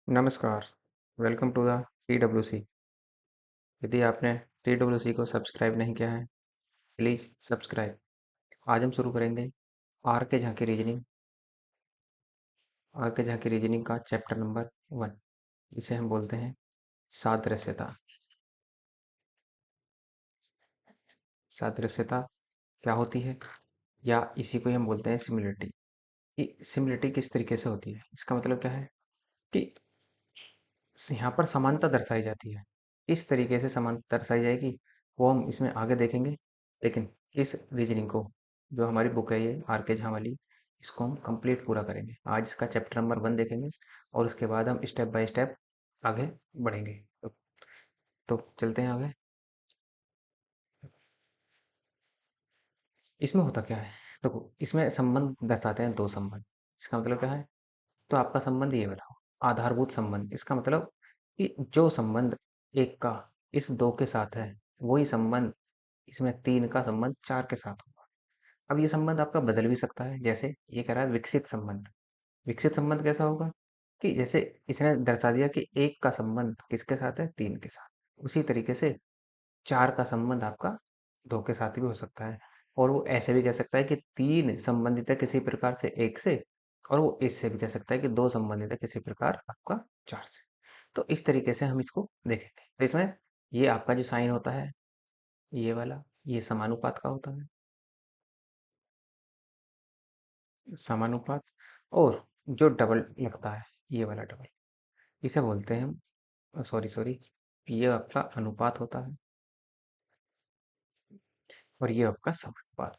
नमस्कार, welcome to the TWC। यदि आपने TWC को सब्सक्राइब नहीं किया है, प्लीज़ सब्सक्राइब। आज हम शुरू करेंगे आर के झांकी रीजनिंग। आर के झांकी रीजनिंग का चैप्टर नंबर 1, इसे हम बोलते हैं सादृश्यता। सादृश्यता क्या होती है, या इसी को हम बोलते हैं सिमिलरिटी। कि सिमिलरिटी किस तरीके से होती है, इसका मतलब क्या है कि यहाँ पर समानता दर्शाई जाती है। इस तरीके से समानता दर्शाई जाएगी, वो हम इसमें आगे देखेंगे। लेकिन इस रीजनिंग को, जो हमारी बुक है ये आर के झा वाली, इसको हम कंप्लीट पूरा करेंगे। आज इसका चैप्टर नंबर 1 देखेंगे और उसके बाद हम स्टेप बाय स्टेप आगे बढ़ेंगे। तो चलते हैं आगे। इसमें होता क्या है, देखो इसमें संबंध दर्शाते हैं, दो संबंध। इसका मतलब क्या है, तो आपका संबंध ये वाला हो, आधारभूत संबंध। इसका मतलब कि जो संबंध एक का इस दो के साथ है, वही संबंध इसमें तीन का संबंध चार के साथ होगा। अब ये संबंध आपका बदल भी सकता है, जैसे ये कह रहा है विकसित संबंध। विकसित संबंध कैसा होगा कि जैसे इसने दर्शा दिया कि एक का संबंध किसके साथ है, तीन के साथ। उसी तरीके से चार का संबंध आपका दो के साथ भी हो सकता है। और वो ऐसे भी कह सकता है कि तीन संबंधित है किसी प्रकार से एक से, और वो इससे भी कह सकता है कि दो संबंधित है किसी प्रकार आपका चार से। तो इस तरीके से हम इसको देखेंगे। तो इसमें ये आपका जो साइन होता है, ये वाला, ये समानुपात का होता है, समानुपात। और जो डबल लगता है, ये वाला डबल, इसे बोलते हैं हम, सॉरी सॉरी, ये आपका अनुपात होता है और ये आपका समानुपात,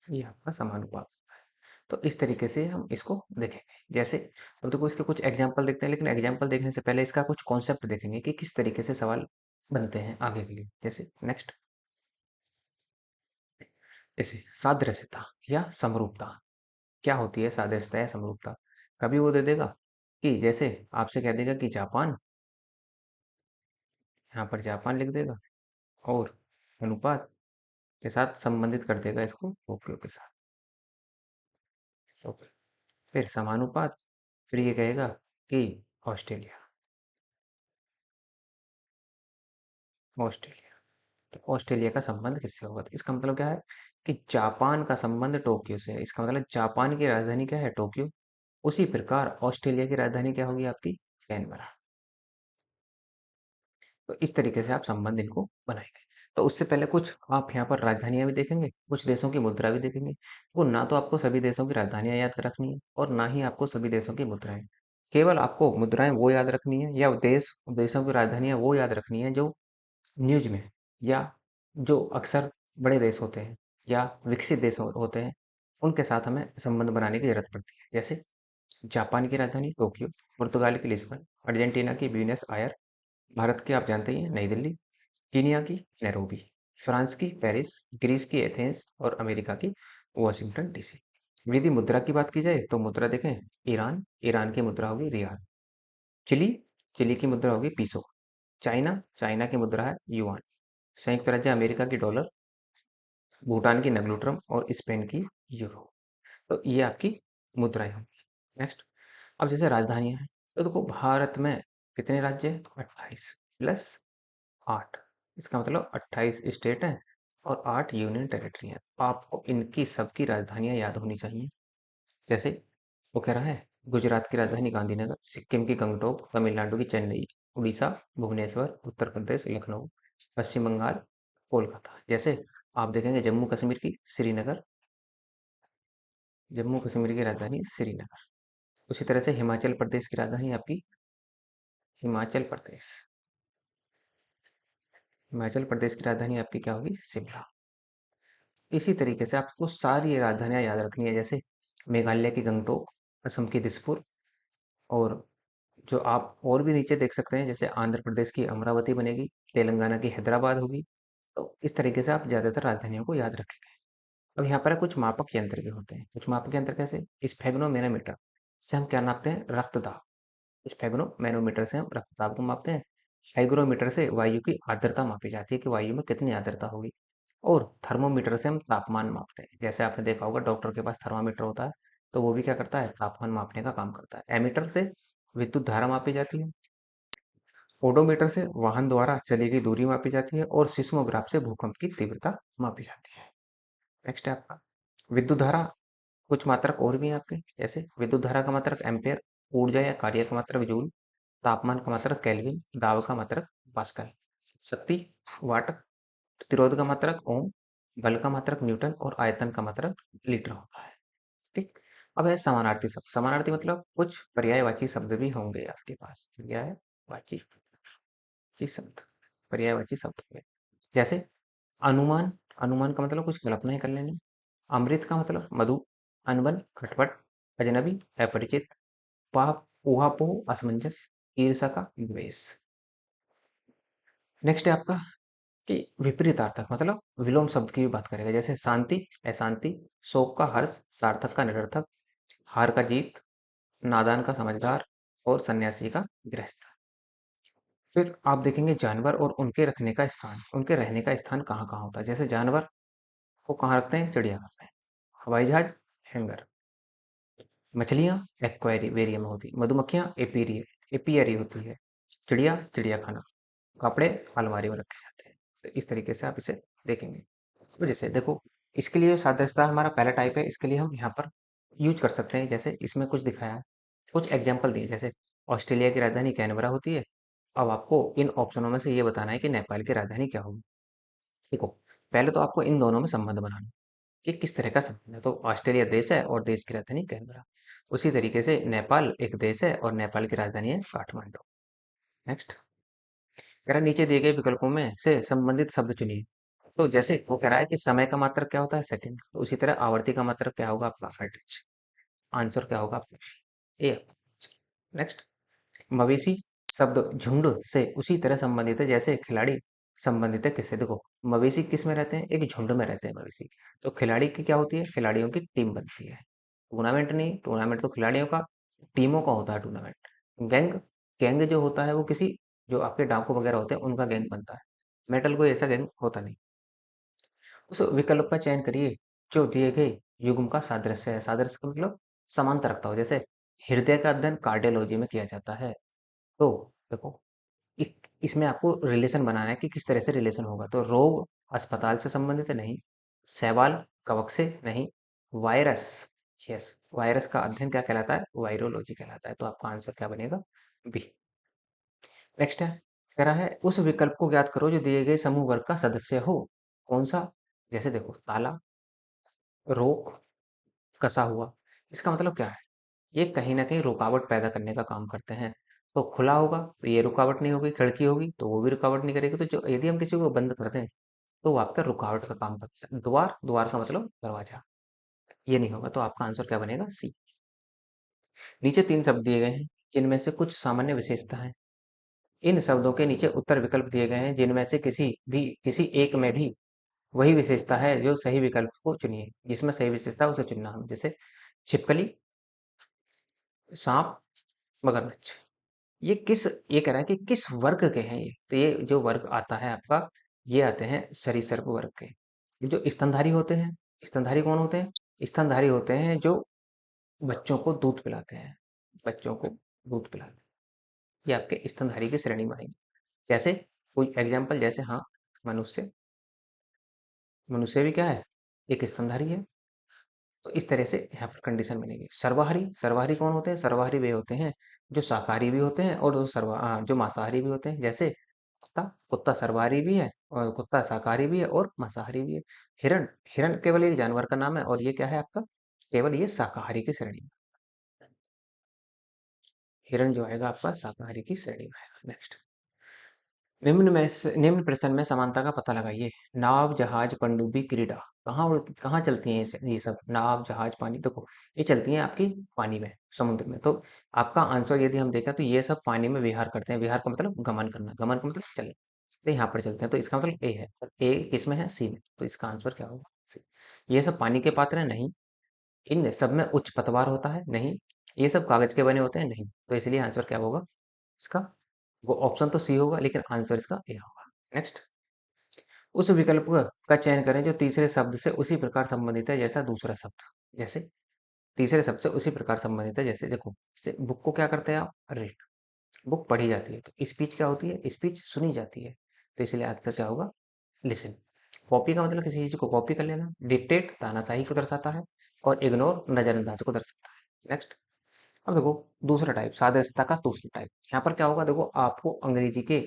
ये आपका समानुपात होता है। तो इस तरीके से हम इसको देखेंगे। जैसे अब देखो इसके कुछ एग्जाम्पल देखते हैं, लेकिन एग्जाम्पल देखने से पहले इसका कुछ कॉन्सेप्ट देखेंगे कि किस तरीके से सवाल बनते हैं आगे के लिए। जैसे नेक्स्ट, जैसे सादृश्यता या समरूपता। क्या होती है सादृश्यता या समरूपता? कभी वो दे देगा कि जैसे आपसे कह देगा कि जापान, यहाँ पर जापान लिख देगा और अनुपात के साथ संबंधित कर देगा इसको टोक्यो के साथ। ओके, फिर समानुपात, फिर ये कहेगा कि ऑस्ट्रेलिया, ऑस्ट्रेलिया। तो ऑस्ट्रेलिया का संबंध किससे होगा? तो इसका मतलब क्या है कि जापान का संबंध टोक्यो से है। इसका मतलब जापान की राजधानी क्या है, टोक्यो। उसी प्रकार ऑस्ट्रेलिया की राजधानी क्या होगी आपकी, कैनबरा। तो इस तरीके से आप संबंध इनको बनाएंगे। तो उससे पहले कुछ आप यहाँ पर राजधानियां भी देखेंगे, कुछ देशों की मुद्रा भी देखेंगे। वो ना तो आपको सभी देशों की राजधानियां याद रखनी है और ना ही आपको सभी देशों की मुद्राएं। केवल आपको मुद्राएं वो याद रखनी है, या देशों की राजधानियां वो याद रखनी है जो न्यूज में, या जो अक्सर बड़े देश होते हैं या विकसित देश होते हैं, उनके साथ हमें संबंध बनाने की जरूरत पड़ती है। जैसे जापान की राजधानी टोक्यो, पुर्तगाल की लिस्बन, अर्जेंटीना की ब्यूनस आयर, भारत की आप जानते ही हैं नई दिल्ली, कीनिया की नैरोबी, फ्रांस की पेरिस, ग्रीस की एथेंस और अमेरिका की वॉशिंगटन डीसी। यदि मुद्रा की बात की जाए तो मुद्रा देखें, ईरान, ईरान की मुद्रा होगी रियाल। चिली, चिली की मुद्रा होगी पीसो। चाइना, चाइना की मुद्रा है युआन। संयुक्त राज्य अमेरिका की डॉलर, भूटान की नगलुट्रम और स्पेन की यूरो। तो ये आपकी मुद्राएं होंगी। नेक्स्ट, अब जैसे राजधानियां हैं, तो देखो भारत में कितने राज्य हैं, 28 प्लस 8। इसका मतलब 28 स्टेट हैं और 8 यूनियन टेरिटरी हैं। आपको इनकी सबकी राजधानियां याद होनी चाहिए। जैसे वो कह रहा है, गुजरात की राजधानी गांधीनगर, सिक्किम की गंगटोक, तमिलनाडु की चेन्नई, उड़ीसा भुवनेश्वर, उत्तर प्रदेश लखनऊ, पश्चिम बंगाल कोलकाता। जैसे आप देखेंगे जम्मू कश्मीर की श्रीनगर, जम्मू कश्मीर की राजधानी श्रीनगर। उसी तरह से हिमाचल प्रदेश की राजधानी आपकी हिमाचल प्रदेश, हिमाचल प्रदेश की राजधानी आपकी क्या होगी, शिमला। इसी तरीके से आपको सारी राजधानियां याद रखनी है। जैसे मेघालय की गंगटोक, असम की दिसपुर, और जो आप और भी नीचे देख सकते हैं, जैसे आंध्र प्रदेश की अमरावती बनेगी, तेलंगाना की हैदराबाद होगी। तो इस तरीके से आप ज्यादातर राजधानियों को याद रखेंगे। अब यहाँ पर कुछ मापक यंत्र भी होते हैं। कुछ मापक यंत्र कैसे, स्फेग्नोमेनोमीटर से हम क्या नापते हैं, रक्तदाब। स्फेग्नोमेनोमीटर से हम रक्तदाब को मापते हैं। हाइग्रोमीटर से वायु की आर्द्रता मापी जाती है कि वायु में कितनी आर्द्रता होगी। और थर्मोमीटर से हम तापमान मापते हैं। जैसे आपने देखा होगा डॉक्टर के पास थर्मामीटर होता है, तो वो भी क्या करता है, तापमान मापने का काम करता है। एमीटर से विद्युत धारा मापी जाती है, ओडोमीटर से वाहन द्वारा चली गई दूरी मापी जाती है, और सिस्मोग्राफ से भूकंप की तीव्रता मापी जाती है। नेक्स्ट है आपका विद्युत धारा। कुछ मात्रक और भी हैं आपके, जैसे विद्युत धारा का मात्रक एम्पेयर, ऊर्जा या कार्य का मात्रक जूल, तापमान का मात्रक केल्विन, दाब का मात्रक पास्कल, शक्ति वाट, प्रतिरोध का मात्रक ओम, बल का मात्रक न्यूटन, और आयतन का मात्रक लीटर होता है। ठीक। अब है समानार्थी शब्द। समानार्थी मतलब कुछ पर्यायवाची शब्द भी होंगे आपके पास। पर्यायवाची शब्द, पर्यायवाची शब्द होंगे। जैसे अनुमान, अनुमान का मतलब कुछ कल्पनाएं कर लेनी। अमृत का मतलब मधु, अनबन खटपट, अजनबी अपरिचित, पाप ऊहापोह असमंजस, ईर्षा का द्वेष। नेक्स्ट है आपका कि विपरीतार्थक मतलब विलोम शब्द की भी बात करेगा, जैसे शांति अशांति, शोक का हर्ष, सार्थक का निरर्थक, हार का जीत, नादान का समझदार, और सन्यासी का गृहस्थ। फिर आप देखेंगे जानवर और उनके रखने का स्थान, उनके रहने का स्थान कहाँ कहाँ होता है। जैसे जानवर को कहाँ रखते हैं, चिड़ियाघर में, हवाई जहाज हैंगर, मछलियाँ एक्वेरियम में होती, मधुमक्खियाँ एपियरी होती है, चिड़िया चिड़ियाखाना, कपड़े अलमारी में रखे जाते हैं। तो इस तरीके से आप इसे देखेंगे। तो जैसे देखो, इसके लिए सादृश्यता हमारा पहला टाइप है, इसके लिए हम यहाँ पर यूज कर सकते हैं। जैसे इसमें कुछ दिखाया है, कुछ एग्जाम्पल दिए, जैसे ऑस्ट्रेलिया की राजधानी कैनबरा होती है। अब आपको इन ऑप्शनों में से ये बताना है कि नेपाल की राजधानी क्या होगी। देखो, पहले तो आपको इन दोनों में संबंध बनाना है कि किस तरह का संबंध है। तो ऑस्ट्रेलिया देश है और देश की राजधानी कैनबरा। उसी तरीके से नेपाल एक देश है और नेपाल की राजधानी है काठमांडू। नेक्स्ट कह रहा है, नीचे दिए गए विकल्पों में से संबंधित शब्द चुनिए। तो जैसे वो कह रहा है कि समय का मात्रक क्या होता है, सेकंड। तो उसी तरह आवर्ती का मात्रक क्या होगा आपका, हर्ट्ज। आंसर क्या होगा आपका ए। नेक्स्ट, मवेशी शब्द झुंड से उसी तरह संबंधित है जैसे खिलाड़ी संबंधित है किससे। देखो, मवेशी किस में रहते हैं, एक झुंड में रहते हैं मवेशी। तो खिलाड़ी की क्या होती है, खिलाड़ियों की टीम बनती है। टूर्नामेंट नहीं, टूर्नामेंट तो खिलाड़ियों का, टीमों का होता है टूर्नामेंट। गैंग, गैंग जो होता है वो किसी, जो आपके डाकू वगैरह होते हैं उनका गैंग बनता है। मेटल कोई ऐसा गैंग होता नहीं। उस विकल्प का चयन करिए जो दिए गए युग्म का सादृश्य है। सादृश्य का मतलब समांतर रखता हो। जैसे हृदय का अध्ययन कार्डियोलॉजी में किया जाता है। तो देखो, इसमें आपको रिलेशन बनाना है कि किस तरह से रिलेशन होगा। तो रोग अस्पताल से संबंधित है, नहीं। सवाल कवक से, नहीं। वायरस, यस, वायरस का अध्ययन क्या कहलाता है, वायरोलॉजी कहलाता है। तो आपका आंसर क्या बनेगा, बी। नेक्स्ट है, कह रहा है उस विकल्प को ज्ञात करो जो दिए गए समूह वर्ग का सदस्य हो। कौन सा, जैसे देखो, ताला, रोक, कसा हुआ। इसका मतलब क्या है, ये कहीं ना कहीं रुकावट पैदा करने का काम करते हैं। तो खुला होगा तो ये रुकावट नहीं होगी, खिड़की होगी तो वो भी रुकावट नहीं करेगी। तो जो यदि हम किसी को बंद करते हैं तो वो आपका रुकावट का काम करता है। द्वार, द्वार का मतलब दरवाजा, ये नहीं होगा। तो आपका आंसर क्या बनेगा, सी। नीचे तीन शब्द दिए गए हैं जिनमें से कुछ सामान्य विशेषता है। इन शब्दों के नीचे उत्तर विकल्प दिए गए हैं जिनमें से किसी एक में भी वही विशेषता है जो सही विकल्प को चुनिए। जिसमें सही विशेषता है, उसे चुनना हम। जैसे छिपकली, सांप, मगरमच्छ। ये कह रहा है कि किस वर्ग के हैं ये। तो ये जो वर्ग आता है आपका, ये आते हैं सरीसृप वर्ग के। ये जो स्तनधारी होते हैं, स्तनधारी कौन होते हैं, स्तनधारी होते हैं जो बच्चों को दूध पिलाते हैं, बच्चों को दूध पिलाते हैं। ये आपके स्तनधारी की श्रेणी में आएंगे। जैसे कोई एग्जाम्पल, जैसे हाँ, मनुष्य, मनुष्य भी क्या है, एक स्तनधारी है। तो इस तरह से यहाँ पर कंडीशन बनेगी। सर्वाहारी, सर्वाहारी कौन होते हैं, सर्वाहारी वे होते हैं जो शाकाहारी भी होते हैं और जो मांसाहारी भी होते हैं। जैसे कुत्ता, कुत्ता सर्वाहारी भी है और कुत्ता शाकाहारी भी है और मांसाहारी भी है। हिरण, हिरण केवल एक जानवर का नाम है और ये क्या है आपका, केवल ये शाकाहारी की श्रेणी में। हिरण जो आएगा आपका शाकाहारी की श्रेणी में आएगा। नेक्स्ट, निम्न प्रश्न में समानता का पता लगाइए। नाव, जहाज, पनडुब्बी, क्रीड़ा। कहाँ चलती हैं ये सब, नाव, जहाज, पानी। देखो, ये चलती हैं आपकी पानी में, समुद्र में। तो आपका आंसर यदि हम देखें तो ये सब पानी में विहार करते हैं। विहार का मतलब गमन करना, गमन का मतलब चलना। तो यहाँ पर चलते हैं, तो इसका मतलब ए है। ए किस में है, सी में। तो इसका आंसर क्या होगा, सी। ये सब पानी के पात्र हैं, नहीं। इन सब में उच्च पतवार होता है, नहीं। ये सब कागज के बने होते हैं, नहीं। तो इसलिए आंसर क्या होगा इसका, वो ऑप्शन तो सी होगा लेकिन आंसर इसका ए होगा। नेक्स्ट, उस विकल्प का चयन करें जो तीसरे शब्द से उसी प्रकार संबंधित है जैसा दूसरा शब्द। जैसे तीसरे शब्द से उसी प्रकार संबंधित है। जैसे देखो, जैसे बुक को क्या करते हैं आप, रीड। बुक पढ़ी जाती है, तो स्पीच क्या होती है, स्पीच सुनी जाती है। तो इसलिए आंसर क्या होगा, लिसन। कॉपी का मतलब किसी चीज को कॉपी कर लेना। डिक्टेट तानाशाही को दर्शाता है, और इग्नोर नजरअंदाज को दर्शाता है। नेक्स्ट। अब देखो, दूसरा टाइप, सादृश्यता का दूसरा टाइप। यहाँ पर क्या होगा, देखो आपको अंग्रेजी के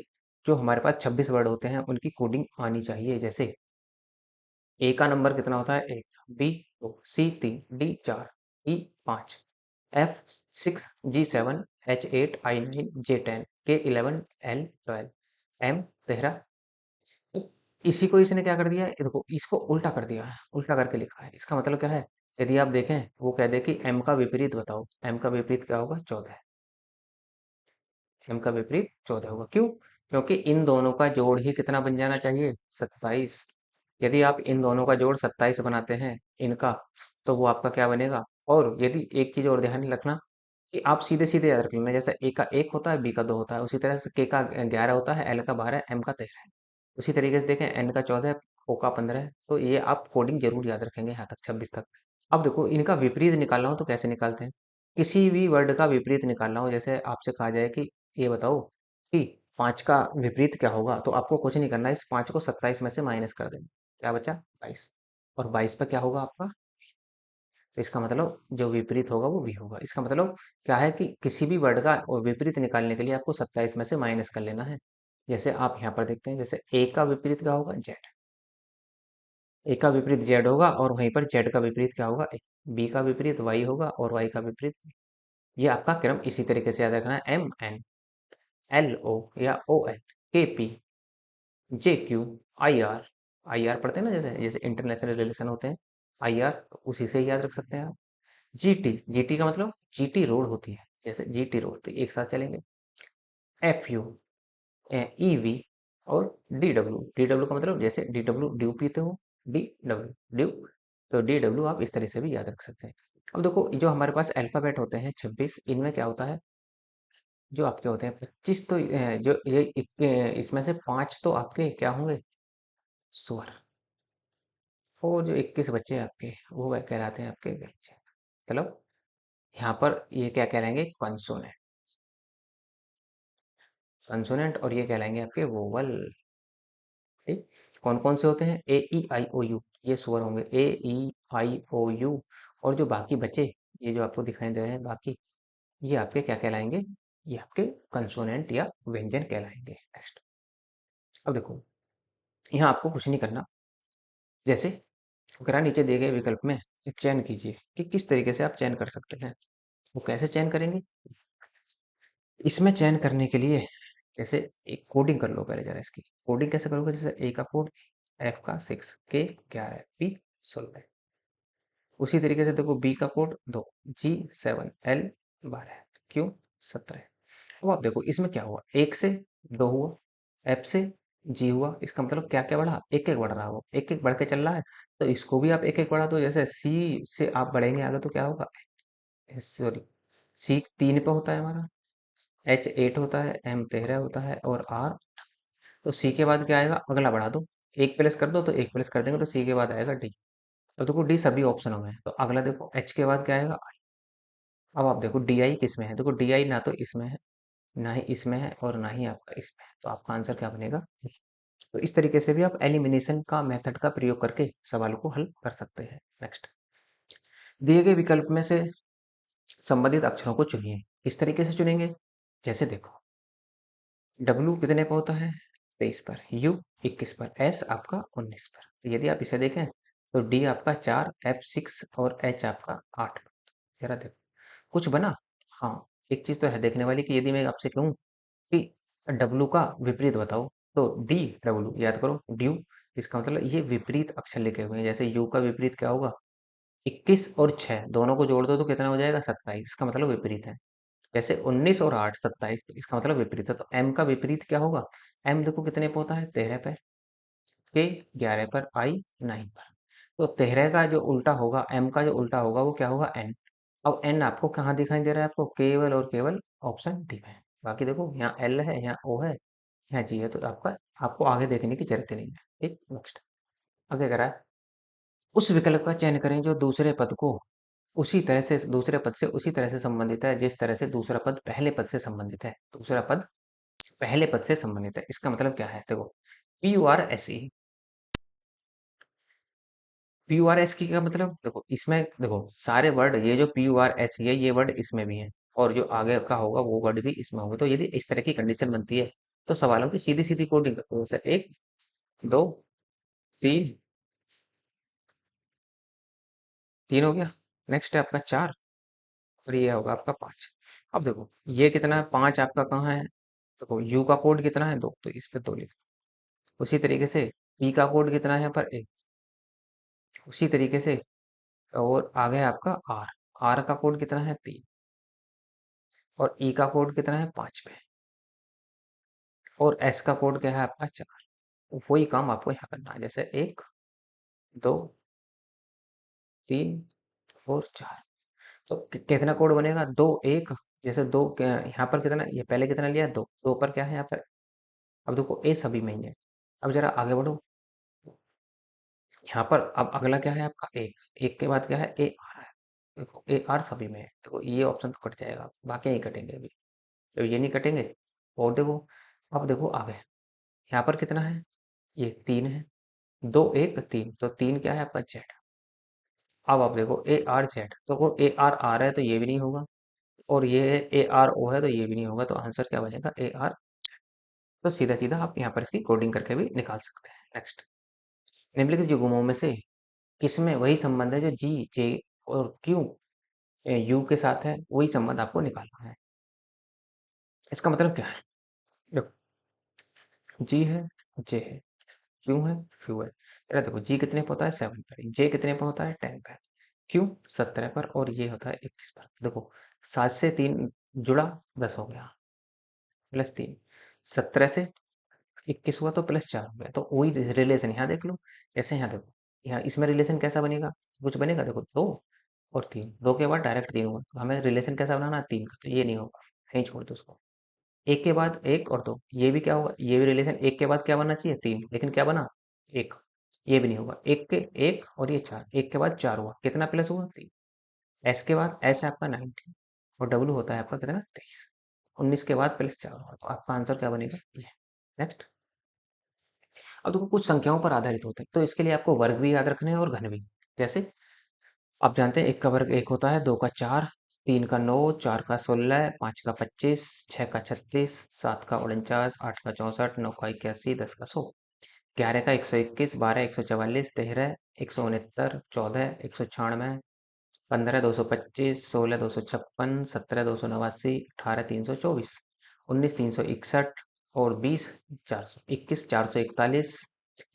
जो हमारे पास 26 वर्ड होते हैं उनकी कोडिंग आनी चाहिए। जैसे ए का नंबर कितना होता है, एक। बी 2, सी 3, डी 4, ई 5, एफ 6, जी 7, एच 8, आई 9, जे 10, के 11, एल 12, एम 13। इसी को इसने क्या कर दिया है, ये देखो इसको उल्टा कर दिया है, उल्टा करके लिखा है। इसका मतलब क्या है, यदि आप देखें, वो कह दे कि एम का विपरीत बताओ, एम का विपरीत क्या होगा, 14। एम का विपरीत 14 होगा, क्यों? क्योंकि इन दोनों का जोड़ ही कितना बन जाना चाहिए, 27। यदि आप इन दोनों का जोड़ 27 बनाते हैं इनका, तो वो आपका क्या बनेगा। और यदि एक चीज और ध्यान में रखना, कि आप सीधे सीधे याद रख लेना, जैसे ए का 1 होता है, बी का 2 होता है, उसी तरह से के का 11 होता है, एल का 12, एम का 13 है। उसी तरीके से देखें, एन का 14 है, ओ का 15 है। तो ये आप कोडिंग जरूर याद रखेंगे यहाँ तक, 26 तक। अब देखो, इनका विपरीत निकालना हो तो कैसे निकालते हैं। किसी भी वर्ड का विपरीत निकालना हो, जैसे आपसे कहा जाए कि ये बताओ कि 5 का विपरीत क्या होगा, तो आपको कुछ नहीं करना है, इस 5 को 27 में से माइनस कर देना। क्या बचा, 22। और 22 पे क्या होगा आपका, तो इसका मतलब जो विपरीत होगा वो भी होगा। इसका मतलब क्या है कि किसी भी वर्ड का विपरीत निकालने के लिए आपको 27 में से माइनस कर लेना है। जैसे आप यहाँ पर देखते हैं, जैसे ए का विपरीत क्या होगा, जेड। ए का विपरीत जेड होगा, और वहीं पर जेड का विपरीत क्या होगा, ए। बी का विपरीत वाई होगा, और वाई का विपरीत B। ये आपका क्रम इसी तरीके से याद रखना है। एम एन, एल ओ या ओ एन, के P, J Q, I R. I R पढ़ते हैं ना, जैसे जैसे इंटरनेशनल रिलेशन होते हैं, आई आर, उसी से ही याद रख सकते हैं आप। जीटी, जीटी का मतलब जीटी रोड होती है, जैसे जीटी रोड, तो एक साथ चलेंगे। एफ यू, ई वी, और डी डब्ल्यू। डी डब्ल्यू का मतलब जैसे डी डब्ल्यू ड्यू पीते हो, डी डब्ल्यू ड्यू। तो डी डब्ल्यू आप इस तरह से भी याद रख सकते हैं। अब देखो, जो हमारे पास अल्फाबेट होते हैं 26, इनमें क्या होता है, जो आपके होते हैं 25, तो जो ये इसमें से 5 तो आपके क्या होंगे, स्वर। और जो 21 बच्चे हैं आपके, वो कहलाते हैं आपके व्यंजन। मतलब यहाँ पर ये क्या कहलाएंगे, कंसोनेंट। कंसोनेंट, और ये कहलाएंगे आपके वोवल। ठीक। कौन कौन से होते हैं, ए ई आई ओ यू, ये स्वर होंगे, ए ई आई ओ यू। और जो बाकी बचे, ये जो आपको दिखाई दे रहे हैं बाकी, ये आपके क्या कहलाएंगे, ये आपके कंसोनेंट या व्यंजन कहलाएंगे। नेक्स्ट। अब देखो, यहाँ आपको कुछ नहीं करना। जैसे अगर आप नीचे दिए गए विकल्प में एक चयन कीजिए कि किस तरीके से आप चयन कर सकते हैं। वो कैसे चयन करेंगे, इसमें चयन करने के लिए जैसे एक कोडिंग कर लो पहले जरा। इसकी कोडिंग कैसे करोगे, जैसे ए का कोड, एफ का 6, के 11, पी 16। उसी तरीके से देखो, बी का कोड 2, जी 7, एल 12, क्यू 17। अब आप देखो इसमें क्या हुआ, एक से 2 हुआ, एफ से जी हुआ। इसका मतलब क्या क्या बढ़ा, एक एक बढ़ रहा हो, एक एक बढ़ के चल रहा है। तो इसको भी आप एक एक बढ़ा दो, जैसे सी से आप बढ़ेंगे आगे तो क्या होगा, सॉरी, सी 3 पे होता है हमारा, एच 8 होता है, एम 13 होता है, और आर। तो सी के बाद क्या आएगा, अगला बढ़ा दो, एक प्लस कर दो, तो एक प्लस कर देंगे तो सी के बाद आएगा डी। अब देखो डी सभी ऑप्शनों में है, तो अगला देखो एच के बाद क्या आएगा, आई। अब आप देखो डी आई किस में है, देखो डी आई ना तो इसमें है, ना ही इसमें है, और ना ही आपका इसमें है। तो आपका आंसर क्या बनेगा, D। तो इस तरीके से भी आप एलिमिनेशन का मेथड का प्रयोग करके सवाल को हल कर सकते हैं। नेक्स्ट। दिए गए विकल्प में से संबंधित अक्षरों को चुनिए। किस तरीके से चुनेंगे, जैसे देखो, डब्ल्यू कितने पर होता है, 23 पर, यू 21 पर, एस आपका 19 पर। यदि आप इसे देखें, तो डी आपका 4, एफ 6, और एच आपका 8 पर। जरा देखो, कुछ बना। हाँ, एक चीज तो है देखने वाली, कि यदि मैं आपसे कहूँ कि डब्लू का विपरीत बताओ, तो डी डब्लू याद करो, ड्यू। इसका मतलब ये विपरीत अक्षर लिखे हुए हैं। जैसे यू का विपरीत क्या होगा, 21 और 6 दोनों को जोड़ दो तो कितना हो जाएगा, 27। इसका मतलब विपरीत है। जैसे 19 और 8 27, तो इसका मतलब विपरीत है। तो एम का विपरीत क्या होगा, एम देखो कितने पे होता है, 13 पे, के 11 पर, आई 9 पर। तो 13 का जो उल्टा होगा, एम का जो उल्टा होगा वो क्या होगा, एन। अब एन आपको कहाँ दिखाई दे रहा है, आपको केवल और केवल ऑप्शन डी में है। बाकी देखो, यहाँ एल है, यहाँ ओ है, यहाँ जी है। तो आपका, आपको आगे देखने की जरूरत नहीं है। ठीक, नेक्स्ट। आगे करा है, उस विकल्प का चयन करें जो दूसरे पद को उसी तरह से दूसरे पद से उसी तरह से संबंधित है जिस तरह से दूसरा पद पहले पद से संबंधित है। दूसरा पद पहले पद से संबंधित है, इसका मतलब क्या है? देखो, P U R S E, P U R S की का मतलब, देखो इसमें देखो सारे वर्ड, ये जो P U R S E है ये वर्ड इसमें भी है, और जो आगे का होगा वो वर्ड भी इसमें होगा। तो यदि इस तरह की कंडीशन बनती है तो सवालों की सीधी सीधी कोडिंग करते हो, जैसे एक, दो, तीन, तीन हो गया। नेक्स्ट है आपका चार, और ये होगा आपका पाँच। अब देखो ये कितना है, पाँच आपका कहाँ है? देखो यू का कोड कितना है? दो, तो इस पे दो लिखो। उसी तरीके से पी का कोड कितना है यहाँ पर? एक। उसी तरीके से और आगे है आपका आर, आर का कोड कितना है? तीन। और ई का कोड कितना है? पाँच पे। और एस का कोड क्या है आपका? चार। वही काम आपको यहाँ करना है, जैसे एक, दो, तीन और चार। तो कितना कोड बनेगा? दो, एक, जैसे दो यहाँ पर कितना, ये पहले कितना लिया? दो, दो पर क्या है यहाँ पर? अब देखो ए सभी में ही है। अब जरा आगे बढ़ो, यहाँ पर अब अगला क्या है आपका? एक, एक के बाद क्या है? ए आ रहा है। देखो ए आर सभी में है, देखो ये ऑप्शन तो कट जाएगा, बाकी नहीं कटेंगे अभी। तो ये नहीं कटेंगे। और देखो, अब देखो आगे, यहाँ पर कितना है? ये तीन है। दो, एक, तीन, तो तीन क्या है आपका? जेड। अब आप देखो ए आर जेड, तो वो ए आर आ रहा है तो ये भी नहीं होगा, और ये ए आर ओ है तो ये भी नहीं होगा, तो आंसर क्या बनेगा? A R. तो सीधा सीधा आप यहाँ पर इसकी कोडिंग करके भी निकाल सकते हैं। नेक्स्ट, निम्नलिखित युग्मों में से किसमें वही संबंध है जो जी, जे और क्यू, यू के साथ है? वही संबंध आपको निकालना है। इसका मतलब क्या है? देखो, जी है, जे है, क्यू है, क्यू है। अरे देखो, जी कितने पे होता है? 7 पर। जे कितने पे होता है? 10 पर। क्यू 17 पर, और ये होता है 21 पर। देखो 7 से 3 जुड़ा, 10 हो गया, प्लस 3, 17 से 21 हुआ तो प्लस 4 हो गया। तो वही रिलेशन यहाँ देख लो, जैसे यहाँ देखो, यहाँ इसमें रिलेशन कैसा बनेगा? कुछ बनेगा, देखो दो और तीन, दो के बाद डायरेक्ट तीन हुआ, तो हमें रिलेशन कैसा बनाना है? तीन का, तो ये नहीं होगा, यहीं छोड़ दो उसको। एक के बाद एक और दो, ये भी क्या होगा? ये भी रिलेशन एक के बाद क्या बनना चाहिए? तीन, लेकिन क्या बना? एक। ये भी नहीं होगा, एक के एक और ये चार, एक के बाद चार हुआ, कितना प्लस हुआ? तीन। एस के बाद एस है आपका 19, और डब्ल्यू होता है आपका कितना? 23। 19 के बाद प्लस चार हुआ, तो आपका आंसर क्या बनेगा? ये। नेक्स्ट, अब देखो कुछ संख्याओं पर आधारित होते हैं, तो इसके लिए आपको वर्ग भी याद रखने हैं और घन भी। जैसे आप जानते हैं एक का वर्ग एक होता है, दो का चार, तीन का नौ, चार का 16, पाँच का 25, छः का 36, सात का 49, आठ का 64, नौ का 81, 10 का 100, 11 का 121, 12 144, 13 169, 14 196, 15 225, 16 256, 17 289, 18 324, 19 361, और 20 400, 21 441,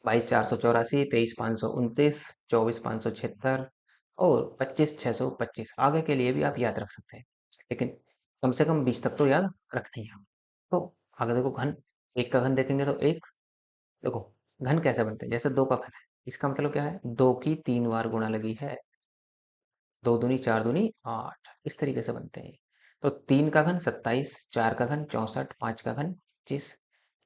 22 484, 23 529, 24 576, और 25 625। आगे के लिए भी आप याद रख सकते हैं, लेकिन कम से कम 20 तक तो याद रखना ही है। तो आगे देखो घन, एक का घन देखेंगे तो एक, देखो घन कैसे बनते हैं? जैसे दो का घन है, इसका मतलब क्या है? दो की तीन बार गुणा लगी है, दो दूनी चार दूनी आठ, इस तरीके से बनते हैं। तो तीन का घन 27, चार का घन 64, पाँच का घन 25,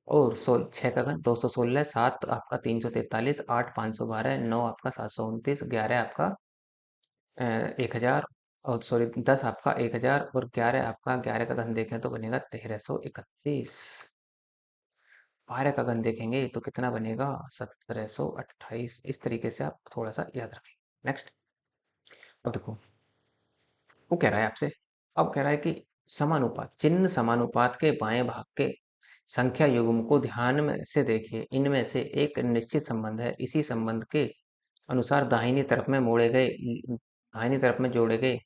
और छः का घन 216, सात आपका 343, आठ 512, नौ आपका 729, 11 आपका 1000, और सॉरी 10 आपका 1000, और 11 आपका, 11 का घन देखें तो बनेगा 1331। 12 का घन देखेंगे तो कितना बनेगा? 1728। इस तरीके से आप थोड़ा सा याद रखें। नेक्स्ट, अब देखो वो कह रहा है आपसे, अब कह रहा है कि समानुपात, चिन्ह समानुपात के बाएं भाग के संख्या युग्म को ध्यान में से देखिए, इनमें से एक निश्चित संबंध है, इसी संबंध के अनुसार दाहिनी तरफ में मोड़े गए, दाहिनी तरफ में जोड़े गए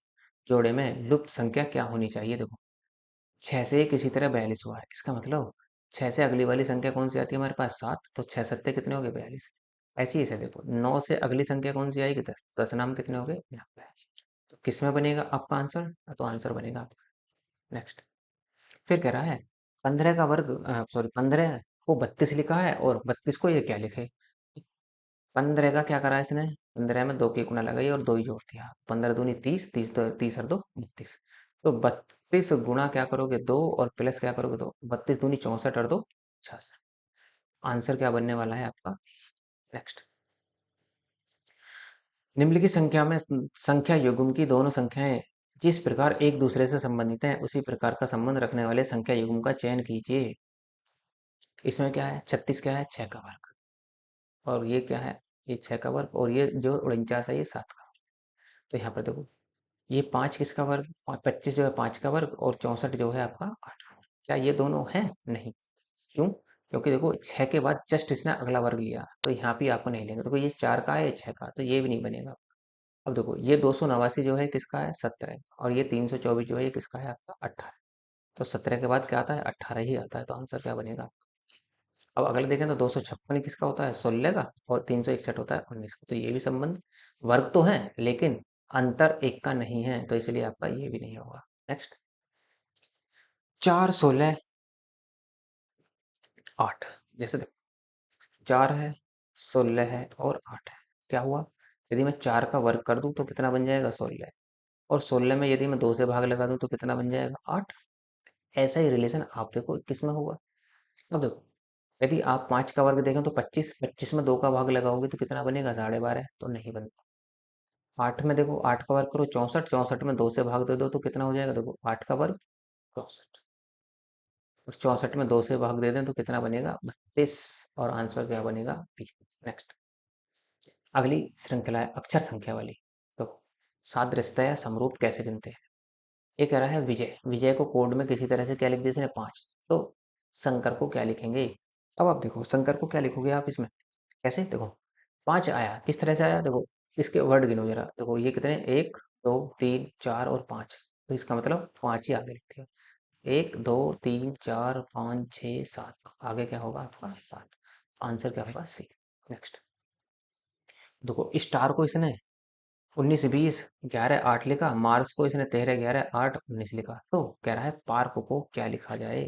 जोड़े में लुप्त संख्या क्या होनी चाहिए? देखो, छह से किसी तरह 42 हुआ है, इसका मतलब छह से अगली वाली संख्या कौन सी आती है हमारे पास? सात, तो छह सत्ते कितने हो गए? 42। ऐसे ही इसे देखो, नौ से अगली संख्या कौन सी आएगी? 10, 10 नाम कितने हो गए? 90। तो किस में बनेगा आपका आंसर? तो आंसर बनेगा आपका। नेक्स्ट, फिर कह रहा है 15 का वर्ग, सॉरी 15 को 32 लिखा है, और 32 को ये क्या लिखे? 15 का क्या करा है इसने? 15 में दो की गुणा लगाई और दो ही जोड़ दिया, 15 दूनी 30, 30 30 और दो 32। तो 32 गुणा क्या करोगे? दो, और प्लस क्या करोगे? दो, 32 दूनी 64 और दो 66। आंसर क्या बनने वाला है आपका? नेक्स्ट, निम्नलिखित संख्या में संख्या युग्म की दोनों संख्याएं जिस प्रकार एक दूसरे से संबंधित हैं उसी प्रकार का संबंध रखने वाले संख्या युग्म का चयन कीजिए। इसमें क्या है, 36 क्या है, 6 का वर्ग, और ये क्या है, ये 6 का वर्ग, और ये जो 49 है ये 7 का। तो यहाँ पर देखो, ये 5 किसका वर्ग, 25 जो है 5 का वर्ग, और 64 जो है आपका 8 का वर्ग। क्या ये दोनों हैं? नहीं। क्यों? क्योंकि देखो 6 के बाद जस्ट इसने अगला वर्ग लिया, तो यहाँ भी आपको नहीं लेंगे। देखो ये 4 का है, ये 6 का, तो ये भी नहीं बनेगा। अब देखो ये 289 जो है किसका है, 17, और ये 324 जो है ये किसका है आपका, 18। तो 17 के बाद क्या आता है, 18 ही आता है, तो आंसर क्या बनेगा। अब अगले देखें तो 256 किसका होता है, 16 का, और 361 होता है 19 का। तो ये भी संबंध वर्ग तो है, लेकिन अंतर एक का नहीं है, तो इसलिए आपका ये भी नहीं होगा। नेक्स्ट, 4, 16, 8। जैसे देखो 4 है, 16 है और 8 है। क्या हुआ, यदि मैं 4 का वर्ग कर दूं तो कितना बन जाएगा, 16, और 16 में यदि मैं 2 से भाग लगा दूं तो कितना बन जाएगा, 8। ऐसा ही रिलेशन आप देखो किस में होगा। अब देखो, यदि आप 5 का वर्ग देखें तो 25, 25 में 2 का भाग लगाओगे तो कितना बनेगा, 12.5, तो नहीं बनता। 8 में देखो, 8 का वर्ग करो 64, 64 में 2 से भाग दे दो तो कितना हो जाएगा, देखो 8 का वर्ग 64, और 64 में 2 से भाग दे दें तो कितना बनेगा, 32, और आंसर क्या बनेगा, बी। नेक्स्ट, अगली श्रृंखला है अक्षर संख्या वाली। तो सादृश्यता या समरूप कैसे गिनते हैं। ये कह रहा है विजय, विजय को कोड में किसी तरह से क्या लिख दिया इसने, 5। तो शंकर को क्या लिखेंगे। अब आप देखो शंकर को क्या लिखोगे आप इसमें, कैसे, देखो 5 आया, किस तरह से आया, देखो इसके वर्ड गिनो जरा, देखो ये कितने, 1, 2, 3, 4 और 5। तो इसका मतलब 5 ही आगे लिखते हो। 1, 2, 3, 4, 5, 6, 7, आगे क्या होगा आपका, 7। आंसर क्या होगा, सी। नेक्स्ट, देखो स्टार को इसने 19, 20, 11, 8 लिखा, मार्स को इसने 13, 11, 8, 19 लिखा। तो कह रहा है पार्क को क्या लिखा जाए,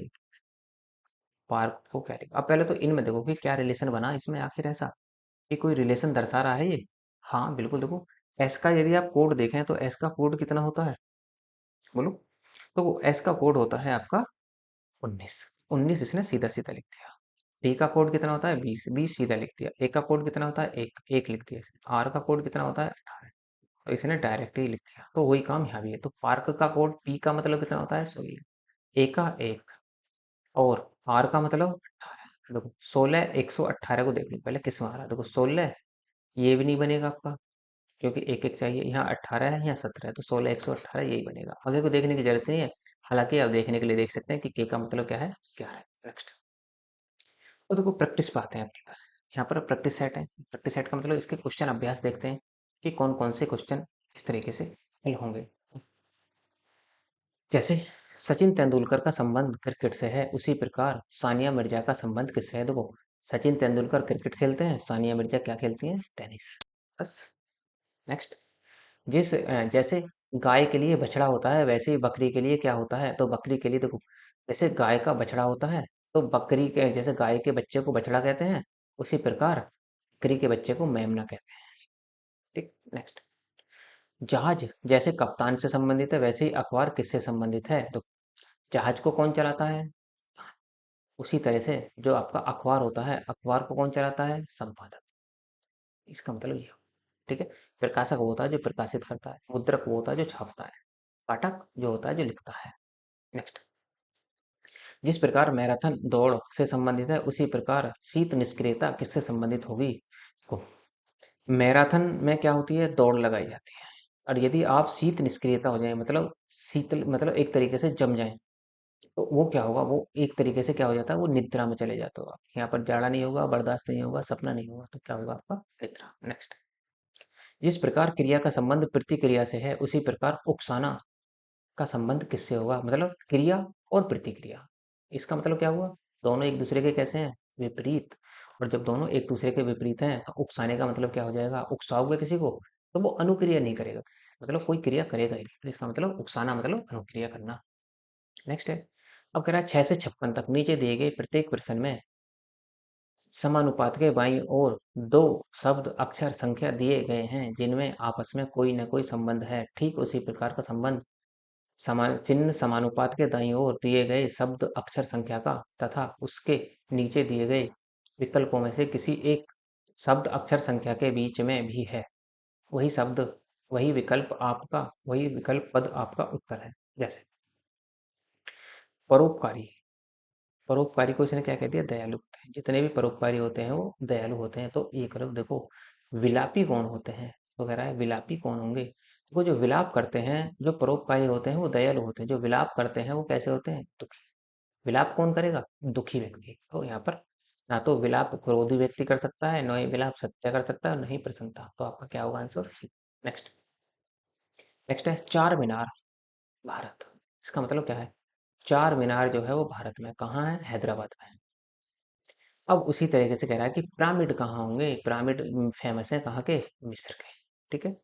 पार्क को क्या लिखा। अब पहले तो इनमें देखो कि क्या रिलेशन बना इसमें आखिर, ऐसा कि कोई रिलेशन दर्शा रहा है ये। हाँ बिल्कुल, देखो एस का यदि आप कोड देखें तो एस का कोड कितना होता है, बोलो। तो वो एस का कोड होता है आपका 19, 19 इसने सीधा सीधा लिख दिया। टी का कोड कितना होता है, 20, 20 सीधा लिख दिया। ए का कोड कितना होता है, एक, एक लिख दिया इसने। आर का कोड कितना होता है, 18, तो इसने डायरेक्ट ही लिख दिया। तो वही काम यहाँ भी है। तो पार्क का कोड, पी का मतलब कितना होता है, 16, ए का 1, और आर का मतलब 18। देखो 16, 118 को देख लो पहले किस में आ रहा है, देखो 16, ये भी नहीं बनेगा आपका, क्योंकि एक एक चाहिए। यहाँ 18 है, यहाँ 17 है, तो 16, 118 यही बनेगा। आगे को देखने की जरूरत नहीं है, हालांकि आप देखने के लिए देख सकते हैं कि के का मतलब क्या है, क्या है। नेक्स्ट, तो देखो प्रैक्टिस पे आते हैं अपनी बार। यहाँ पर प्रैक्टिस सेट है, प्रैक्टिस सेट का मतलब इसके क्वेश्चन अभ्यास देखते हैं कि कौन कौन से क्वेश्चन इस तरीके से हल होंगे। जैसे सचिन तेंदुलकर का संबंध क्रिकेट से है, उसी प्रकार सानिया मिर्जा का संबंध किससे है। देखो सचिन तेंदुलकर क्रिकेट खेलते हैं, सानिया मिर्जा क्या खेलती हैं, टेनिस। बस। नेक्स्ट, जैसे गाय के लिए बछड़ा होता है वैसे ही बकरी के लिए क्या होता है, तो बकरी के लिए देखो, जैसे गाय का बछड़ा होता है तो बकरी के, जैसे गाय के बच्चे को बछड़ा कहते हैं, उसी प्रकार बकरी के बच्चे को मेमना कहते हैं। ठीक। नेक्स्ट, जहाज जैसे कप्तान से संबंधित है वैसे ही अखबार किससे संबंधित है। तो जहाज को कौन चलाता है, उसी तरह से जो आपका अखबार होता है, अखबार को कौन चलाता है, संपादक। इसका मतलब ये हो। ठीक है। प्रकाशक वो होता है जो प्रकाशित करता है, मुद्रक वो होता है जो छापता है, पाठक जो होता है जो लिखता है। नेक्स्ट, जिस प्रकार मैराथन दौड़ से संबंधित है उसी प्रकार शीत निष्क्रियता किससे संबंधित होगी। देखो, मैराथन में क्या होती है, दौड़ लगाई जाती है, और यदि आप शीत निष्क्रियता हो जाए, मतलब शीतल मतलब एक तरीके से जम जाए, तो वो क्या होगा, वो एक तरीके से क्या हो जाता है, वो निद्रा में चले जाते हो आप। यहाँ पर जाड़ा नहीं होगा, बर्दाश्त नहीं होगा, सपना नहीं होगा, तो क्या होगा आपका, निद्रा। नेक्स्ट, जिस प्रकार क्रिया का संबंध प्रतिक्रिया से है उसी प्रकार उकसाना का संबंध किससे होगा, मतलब क्रिया और प्रतिक्रिया। इसका मतलब क्या हुआ, दोनों एक दूसरे के कैसे हैं, विपरीत। और जब दोनों एक दूसरे के विपरीत हैं तो उकसाने का मतलब क्या हो जाएगा, उकसाओगे किसी को तो वो अनुक्रिया नहीं करेगा, मतलब कोई क्रिया करेगा ही नहीं। तो इसका मतलब उकसाना मतलब अनुक्रिया करना। नेक्स्ट है, अब कह रहा है 6 से 56 तक नीचे दिए गए प्रत्येक प्रश्न में समानुपात के बाईं ओर दो शब्द अक्षर संख्या दिए गए हैं जिनमें आपस में कोई न कोई संबंध है। ठीक उसी प्रकार का संबंध समान चिन्ह समानुपात के दाईं ओर दिए गए शब्द अक्षर संख्या का तथा उसके नीचे दिए गए विकल्पों में से किसी एक शब्द अक्षर संख्या के बीच में भी है। वही शब्द, वही विकल्प पद आपका उत्तर है। जैसे परोपकारी, परोपकारी को इसने क्या कह दिया, दयालु होते हैं। जितने भी परोपकारी होते हैं वो दयालु होते हैं। तो ये करो, देखो विलापी कौन होते हैं, तो कह रहा है विलापी कौन होंगे। देखो जो विलाप करते हैं, जो परोपकारी होते हैं वो दयालु होते हैं, जो विलाप करते हैं वो कैसे होते हैं, दुखी। विलाप कौन करेगा, दुखी व्यक्ति। तो यहाँ पर ना तो विलाप क्रोधी व्यक्ति कर सकता है, न ही विलाप सत्य कर सकता है, और नहीं प्रसन्नता। तो आपका क्या होगा आंसर, सी। नेक्स्ट, नेक्स्ट है चार मीनार, भारत। इसका मतलब क्या है, चार मीनार जो है वो भारत में कहाँ है, हैदराबाद में है। अब उसी तरीके से कह रहा है कि पिरामिड कहाँ होंगे, पिरामिड फेमस है कहाँ के, मिस्र के। ठीक है।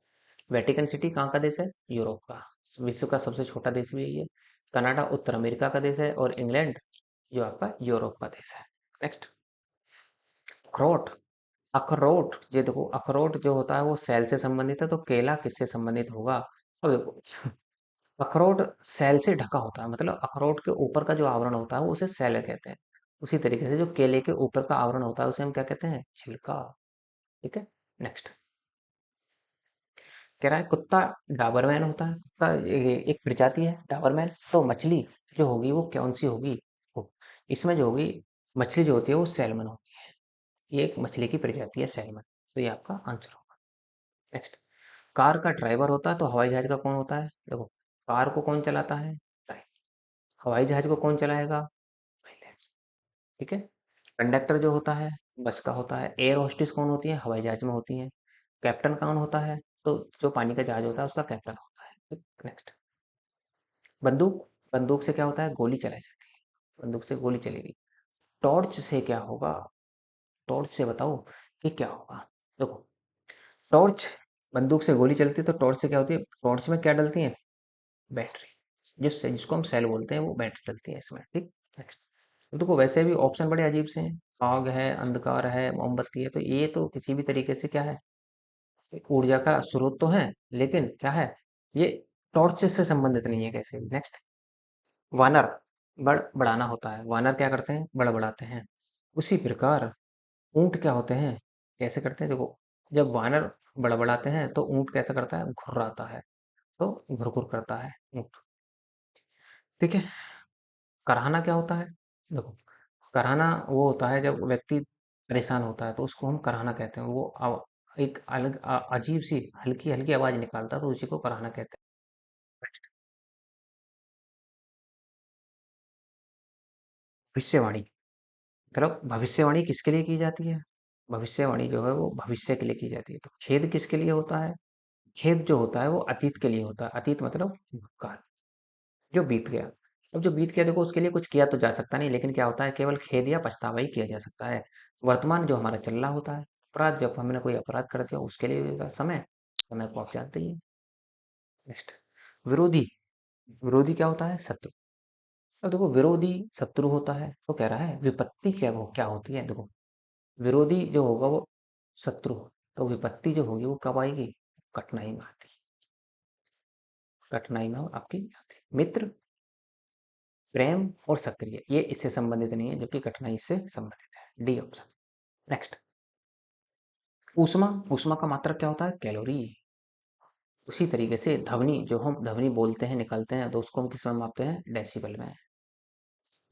वेटिकन सिटी कहाँ का देश है, यूरोप का। विश्व का सबसे छोटा देश भी यही है। कनाडा उत्तर अमेरिका का देश है, और इंग्लैंड जो आपका यूरोप का देश है। नेक्स्ट, अखरोट। अखरोट, ये देखो अखरोट जो होता है वो सेल से संबंधित है, तो केला किससे संबंधित होगा। अब देखो अखरोट सेल से ढका होता है, मतलब अखरोट के ऊपर का जो आवरण होता है वो उसे सेल कहते हैं। उसी तरीके से जो केले के ऊपर का आवरण होता है उसे हम क्या कहते हैं, छिलका। ठीक है। नेक्स्ट, कह रहा है कुत्ता डाबरमैन होता है। कुत्ता एक प्रजाति है डाबरमैन। तो मछली जो होगी वो कौन सी होगी, वो इसमें जो होगी, मछली जो होती है वो सैल्मन होती है। ये एक मछली की प्रजाति है सैल्मन। तो ये आपका आंसर होगा। नेक्स्ट, कार का ड्राइवर होता है, तो हवाई जहाज का कौन होता है, देखो कार को कौन चलाता है, ड्राइवर। हवाई जहाज को कौन चलाएगा, पायलट। ठीक है। कंडक्टर जो होता है बस का होता है। एयर होस्टेस कौन होती है, हवाई जहाज में होती है। कैप्टन कौन होता है, तो जो पानी का जहाज होता है उसका कैप्टन होता है। नेक्स्ट, बंदूक, बंदूक से क्या होता है, गोली चलाई जाती है, बंदूक से गोली चलेगी। टॉर्च से क्या होगा, टॉर्च से बताओ कि क्या होगा। देखो टॉर्च, बंदूक से गोली चलती है तो टॉर्च से क्या होती है, टॉर्च में क्या डलती है, बैटरी। जिसको हम सेल बोलते हैं वो बैटरी डलती है इसमें। ठीक। नेक्स्ट, तो देखो वैसे भी ऑप्शन बड़े अजीब से हैं। आग है, अंधकार है, मोमबत्ती है, तो ये तो किसी भी तरीके से क्या है, एक ऊर्जा का स्रोत तो है, लेकिन क्या है, ये टॉर्च से संबंधित नहीं है कैसे भी। नेक्स्ट, वानर, बढ़ाना होता है, वानर क्या करते हैं, बढ़ाते हैं। उसी प्रकार ऊंट क्या होते हैं, कैसे करते हैं, देखो जब वानर बढ़ाते हैं तो ऊंट कैसा करता है, घुर्राता है। तो घुर करता है ऊंट। ठीक है। कराहना क्या होता है, देखो कराहना वो होता है जब व्यक्ति परेशान होता है तो उसको हम कराहना कहते हैं। वो एक अलग अजीब सी हल्की हल्की आवाज निकालता है, तो उसी को कराहना कहते हैं। भविष्यवाणी, मतलब भविष्यवाणी किसके लिए की जाती है, भविष्यवाणी जो है वो भविष्य के लिए की जाती है। तो खेद किसके लिए होता है, खेद जो होता है वो अतीत के लिए होता है। अतीत मतलब भूतकाल, जो बीत गया। अब जो बीत गया देखो उसके लिए कुछ किया तो जा सकता नहीं, लेकिन क्या होता है, केवल खेद या पछतावा ही किया जा सकता है। वर्तमान जो हमारा चल रहा होता है, अपराध जब हमने कोई अपराध कर दिया उसके लिए होता है। समय, समय को आप जानते ही हैं। नेक्स्ट, विरोधी, विरोधी क्या होता है, शत्रु। अब देखो विरोधी शत्रु होता है, तो कह रहा है विपत्ति क्या होती है, देखो विरोधी जो होगा वो शत्रु, तो विपत्ति जो होगी वो कब आएगी, कठिनाई में आती, कठिनाई में आपकी आती। मित्र, प्रेम और सक्रिय ये इससे संबंधित नहीं है, जबकि कठिनाई से संबंधित है। D option. नेक्स्ट, ऊष्मा, ऊष्मा का मात्रक क्या होता है, कैलोरी। उसी तरीके से ध्वनि, जो हम ध्वनि बोलते हैं निकलते हैं तो उसको हम किस में मापते हैं, डेसिबल में।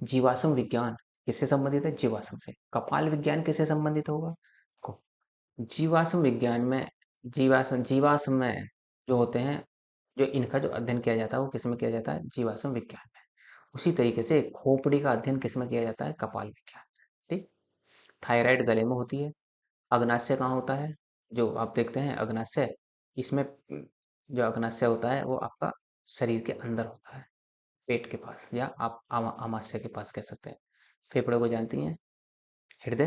जीवाश्म विज्ञान किससे संबंधित है, जीवाश्म से। कपाल विज्ञान किससे संबंधित होगा, को जीवाश्म विज्ञान में, जीवाश्म में जो होते हैं, जो इनका जो अध्ययन किया जाता है वो किसमें किया जाता है, जीवाश्म विज्ञान में। उसी तरीके से खोपड़ी का अध्ययन किसमें किया जाता है, कपाल विज्ञान। ठीक। थायराइड गले में होती है। अग्नाशय कहाँ होता है, जो आप देखते हैं अग्नाशय, इसमें जो अग्नाशय होता है वो आपका शरीर के अंदर होता है, पेट के पास, या आप आमाशय के पास कह सकते हैं। फेफड़े को जानती हैं, हृदय।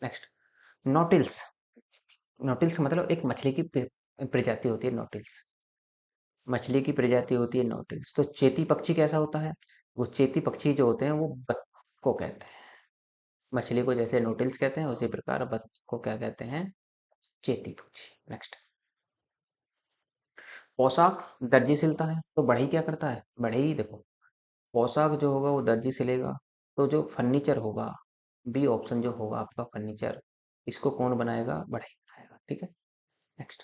नेक्स्ट, नोटिल्स, नोटिल्स मतलब एक मछली की प्रजाति होती है नोटिल्स, मछली की प्रजाति होती है नोटिल्स। तो चेती पक्षी कैसा होता है, वो चेती पक्षी जो होते हैं वो बतख को कहते हैं। मछली को जैसे नोटिल्स कहते हैं उसी प्रकार बतख को क्या कहते हैं, चेती पक्षी। नेक्स्ट, पोशाक दर्जी सिलता है, तो बढ़ई क्या करता है, बढ़ई देखो पोशाक जो होगा वो दर्जी सिलेगा। तो जो फर्नीचर होगा, बी ऑप्शन जो होगा आपका फर्नीचर, इसको कौन बनाएगा, बढ़ई बनाएगा। ठीक है। नेक्स्ट,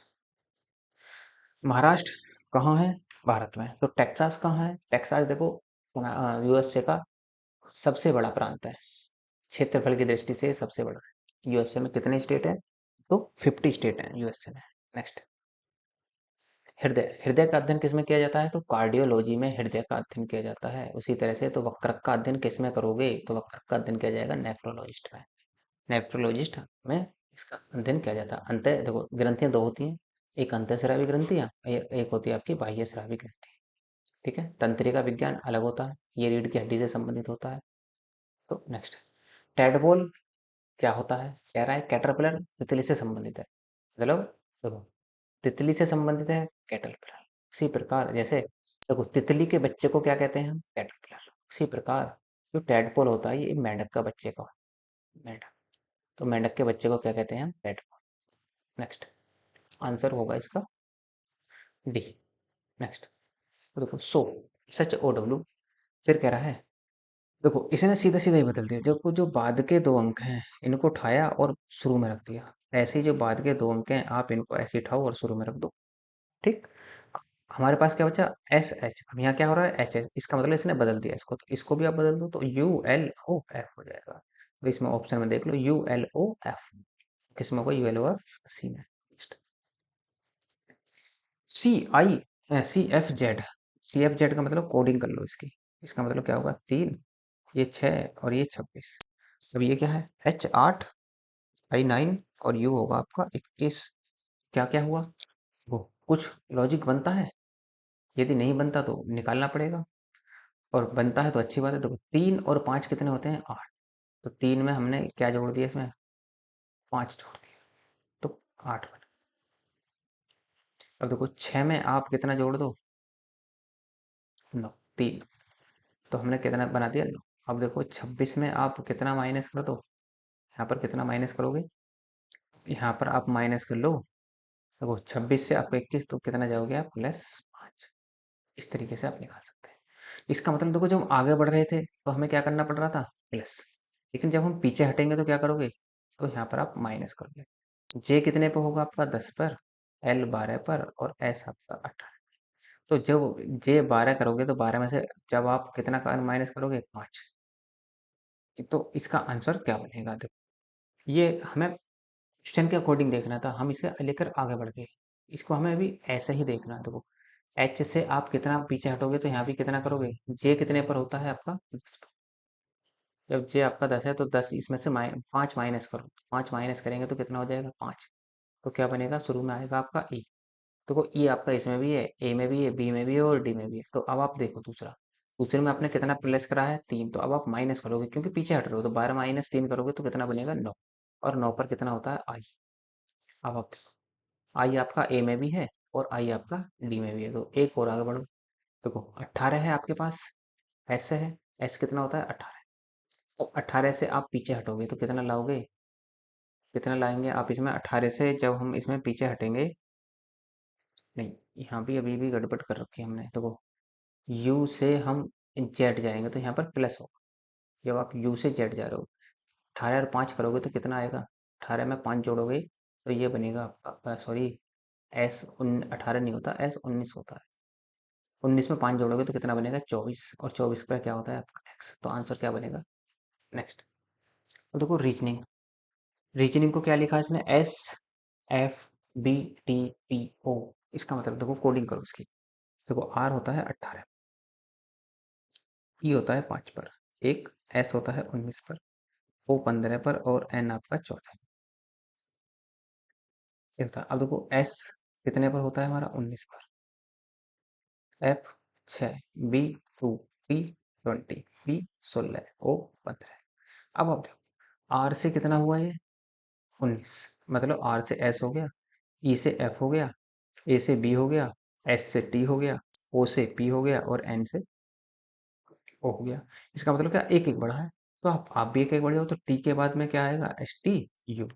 महाराष्ट्र कहाँ है भारत में? तो टेक्सास कहाँ है? टेक्सास देखो यूएसए का सबसे बड़ा प्रांत है, क्षेत्रफल की दृष्टि से सबसे बड़ा है। यूएसए में कितने स्टेट है? तो 50 स्टेट है यूएसए में। नेक्स्ट, हृदय, हृदय का अध्ययन किसमें किया जाता है? तो कार्डियोलॉजी में हृदय का अध्ययन किया जाता है। उसी तरह से तो वक्रक का अध्ययन किसमें करोगे? तो वक्रक का अध्ययन किया जाएगा नेफ्रोलॉजिस्ट में। नेफ्रोलॉजिस्ट में इसका अध्ययन किया जाता है। अंत देखो ग्रंथियां दो होती हैं, एक अंतःस्रावी ग्रंथियां, एक होती है आपकी बाह्य स्रावी ग्रंथि। ठीक है, तंत्रिका विज्ञान अलग होता है, ये रीढ़ की हड्डी से संबंधित होता है। तो नेक्स्ट, टैडपोल क्या होता है? कह रहा है कैटरपिलर तितली से संबंधित है। मतलब देखो, तितली से संबंधित है कैटरपिलर। उसी प्रकार जैसे देखो तितली के बच्चे को क्या कहते हैं हम? कैटरपिलर। उसी प्रकार जो टैडपोल होता है ये मेंढक का बच्चे का, मेंढक, तो मेंढक के बच्चे को क्या कहते हैं हम? टैडपोल। नेक्स्ट, आंसर होगा इसका डी। नेक्स्ट, तो देखो सो, सच ओ डब्ल्यू, फिर कह रहा है देखो इसने सीधा सीधा ही बदल दिया, जो बाद के दो अंक हैं इनको उठाया और शुरू में रख दिया। ऐसे ही जो बाद के दो अंक हैं आप इनको ऐसे ही उठाओ और शुरू में रख दो। ठीक, हमारे पास क्या बचा? S H. अब यहाँ क्या हो रहा है? एच एच, इसका मतलब इसने बदल दिया इसको, तो इसको भी आप बदल दो तो यू एल ओ एफ हो जाएगा। तो इसमें ऑप्शन में देख लो यू एल ओ एफ, किसमें होगा? U L O F, C में। C I C F Z, C F Z का मतलब कोडिंग कर लो इसकी। इसका मतलब क्या होगा? 3, ये 6 और ये 26। अब ये क्या है? एच 8, आई 9 और यू होगा आपका 21। क्या क्या हुआ? वो कुछ लॉजिक बनता है, यदि नहीं बनता तो निकालना पड़ेगा, और बनता है तो अच्छी बात है। देखो 3 और 5 कितने होते हैं? 8। तो 3 में हमने क्या जोड़ दिया? इसमें 5 जोड़ दिया, तो 8 बना। अब देखो 6 में आप कितना जोड़ दो? 9, 3, तो हमने कितना बना दिया? 9। अब देखो 26 में आप कितना माइनस कर दो? यहाँ पर कितना माइनस करोगे? यहाँ पर आप माइनस कर लो, देखो 26 से आपको 21, तो कितना जाओगे आप? +5। इस तरीके से आप निकाल सकते हैं। इसका मतलब देखो जब हम आगे बढ़ रहे थे तो हमें क्या करना पड़ रहा था? प्लस, लेकिन जब हम पीछे हटेंगे तो क्या करोगे? तो यहाँ पर आप माइनस करोगे। जे कितने पे होगा आपका? 10 पर, एल 12 पर और एस आपका 18। तो जब जे 12 करोगे तो 12 में से जब आप कितना माइनस करोगे? 5। तो इसका आंसर क्या बनेगा? देखो ये हमें क्वेश्चन के अकॉर्डिंग देखना था, हम इसे लेकर आगे बढ़ गए। इसको हमें अभी ऐसे ही देखना है। देखो एच से आप कितना पीछे हटोगे तो यहाँ भी कितना करोगे? जे कितने पर होता है आपका? 10 पर। जब जे आपका 10 है तो 10 इसमें से 5 माइनस करो, 5 माइनस करेंगे तो कितना हो जाएगा? 5। तो क्या बनेगा? शुरू में आएगा आपका ई। देखो ई आपका इसमें भी है, ए में भी है, बी में भी है और डी में भी है। तो अब आप देखो दूसरा, दूसरे में आपने कितना प्लस करा है? 3। तो अब आप माइनस करोगे क्योंकि पीछे हट रहे हो, तो 12 माइनस 3 करोगे तो कितना बनेगा? 9। और 9 पर कितना होता है? आई। अब आप देखो आई आपका ए में भी है और आई आपका डी में भी है, तो एक और आगे बढ़ो। देखो 18 है आपके पास, एस से है, एस कितना होता है? 18। तो 18 से आप पीछे हटोगे तो कितना लाओगे? कितना लाएंगे आप इसमें? 18 से जब हम इसमें पीछे हटेंगे, नहीं यहाँ भी अभी भी गड़बड़ कर रखी है हमने। देखो यू से हम जेड जाएंगे तो यहाँ पर प्लस होगा। जब आप यू से जेड जा रहे हो, 18 और 5 करोगे तो कितना आएगा? 18 में 5 जोड़ोगे तो ये बनेगा आपका, सॉरी एस 18 नहीं होता, एस 19 होता है। 19 में 5 जोड़ोगे तो कितना बनेगा? 24। और 24 पर क्या होता है आपका? एक्स। तो आंसर क्या बनेगा? नेक्स्ट, तो देखो रीजनिंग, रीजनिंग को क्या लिखा है इसने? S F B T P O. इसका मतलब देखो कोडिंग करो इसकी। देखो आर होता है 18, ई होता है 5 पर, एक एस होता है 19 पर, ओ 15 पर और एन आपका 14। ये होता है। अब देखो एस कितने पर होता है हमारा? 19 पर, एफ 6, बी 2, टी 20, बी 16, ओ 15। अब आप देखो आर से कितना हुआ ये? 19। मतलब आर से एस हो गया, ई से एफ हो गया, ए से बी हो गया, एस से टी हो गया, ओ से पी हो गया और एन से ओ हो गया। इसका मतलब क्या? एक एक बढ़ा है, तो आप भी एक एक बढ़ जाओ, तो टी के बाद में क्या आएगा? S T U.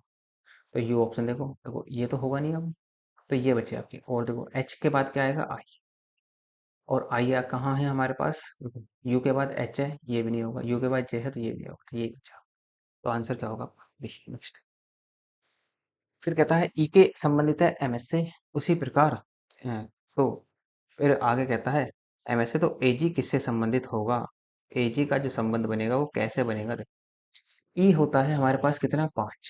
तो यू ऑप्शन देखो, देखो ये तो होगा नहीं अब, तो ये बचे आपके। और देखो एच के बाद क्या आएगा? आई। और आई कहाँ है हमारे पास? देखो यू के बाद एच है, ये भी नहीं होगा, यू के बाद जे है तो ये भी नहीं होगा, तो ये बचा। तो आंसर क्या होगा आपका? नेक्स्ट, फिर कहता है ई के संबंधित है एमएस से, उसी प्रकार तो फिर आगे कहता है एमएस से तो एजी किससे संबंधित होगा, एजी का जो संबंध बनेगा वो कैसे बनेगा। ई होता है हमारे पास कितना 5,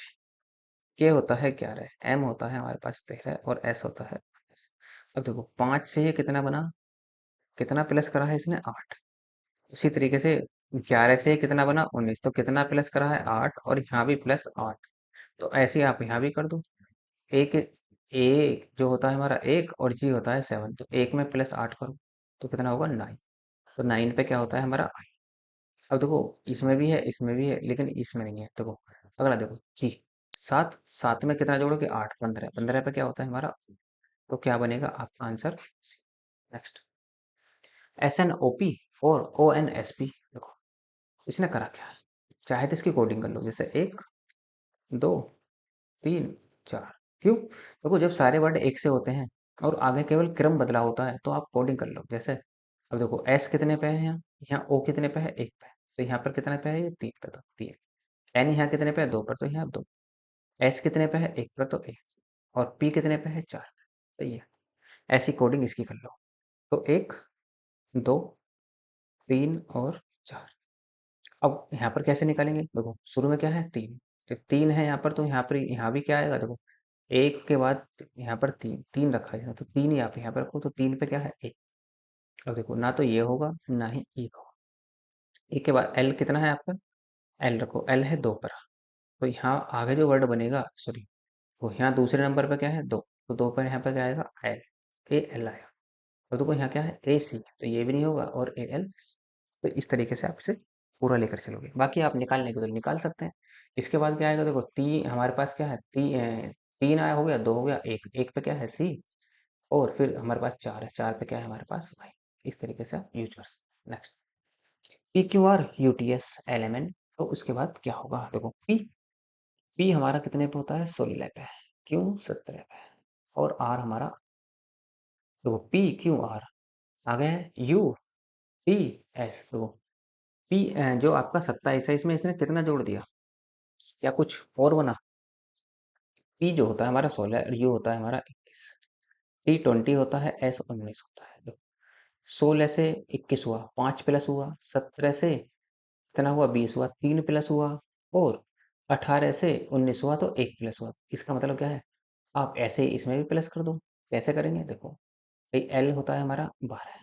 के होता है 11, एम होता है हमारे पास 13 और एस होता है 22। अब देखो 5 से ये कितना बना, कितना प्लस करा है इसने 8। उसी तरीके से 11 से ये कितना बना 19, तो कितना प्लस करा है 8 और यहाँ भी प्लस 8। तो ऐसे ही आप यहाँ भी कर दो। एक ए जो होता है हमारा 1 और जी होता है 7, तो एक में प्लस 8 करो तो कितना होगा 9। तो 9 पे क्या होता है हमारा आई। अब देखो इसमें भी है इसमें भी है लेकिन इसमें नहीं है। देखो अगला देखो जी 7, 7 में कितना जोड़ोगे 8, 15, 15 पे क्या होता है हमारा, तो क्या बनेगा आपका answer. Next S N O P और ओ एन एस पी। देखो इसने करा क्या है, चाहे तो इसकी कोडिंग कर लो, जैसे 1 2 3 4। क्यों, देखो जब सारे वर्ड एक से होते हैं और आगे केवल क्रम बदला होता है तो आप कोडिंग कर लो। जैसे अब देखो एस कितने पे है, यहाँ यहाँ ओ कितने पे है 1 पे, तो यहाँ पर कितने पे है ये 3 पे, तो 3। एन यहाँ कितने पे है 2 पर, तो यहाँ 2। एस कितने पे है 1 पर, तो 1। और पी कितने पे है 4, तो ये ऐसी कोडिंग इसकी कर लो। तो 1 2 3 और 4। अब यहाँ पर कैसे निकालेंगे, देखो शुरू में क्या है 3, जब 3 है यहाँ पर तो यहाँ पर यहाँ भी क्या आएगा, देखो 1 के बाद यहाँ पर 3 3 रखा है तो 3 ही आप यहाँ पर रखो, तो 3 पे क्या है 1। अब देखो ना तो ये होगा ना ही ये होगा। एक के बाद एल कितना है आपका, एल रखो, एल है 2 पर, तो यहाँ आगे जो वर्ड बनेगा सॉरी, तो यहाँ दूसरे नंबर पे क्या है 2, तो 2 पर यहाँ पर क्या आएगा एल, ए एल आएगा। और देखो यहाँ क्या है ए सी, तो ये भी नहीं होगा, और ए एल। तो इस तरीके से आप इसे पूरा लेकर चलोगे, बाकी आप निकालने को तो निकाल सकते हैं। इसके बाद क्या आएगा, देखो ती हमारे पास क्या है 3 आया हो गया, 2 हो गया, एक एक पे क्या है सी, और फिर हमारे पास 4 है, 4 पे क्या है हमारे पास वाई। इस तरीके से आप यूज कर सकते हैं। Next P Q R U T S L M N. तो उसके बाद क्या होगा, देखो पी, पी हमारा कितने पे होता है 16 पे, क्यू 17 पे, और आर हमारा, देखो पी क्यू आर आ गया है, यू टी एस। देखो पी जो आपका 27 है इसमें इसने कितना जोड़ दिया, क्या कुछ और बना। पी जो होता है हमारा 16 और यू होता है हमारा 21, टी 20 होता है, एस 19 होता है। देखो 16 से 21 हुआ, 5 प्लस हुआ, 17 से कितना हुआ 20 हुआ, 3 प्लस हुआ, और 18 से 19 हुआ तो 1 प्लस हुआ। इसका मतलब क्या है, आप ऐसे ही इसमें भी प्लस कर दो। कैसे करेंगे, देखो भाई एल होता है हमारा 12,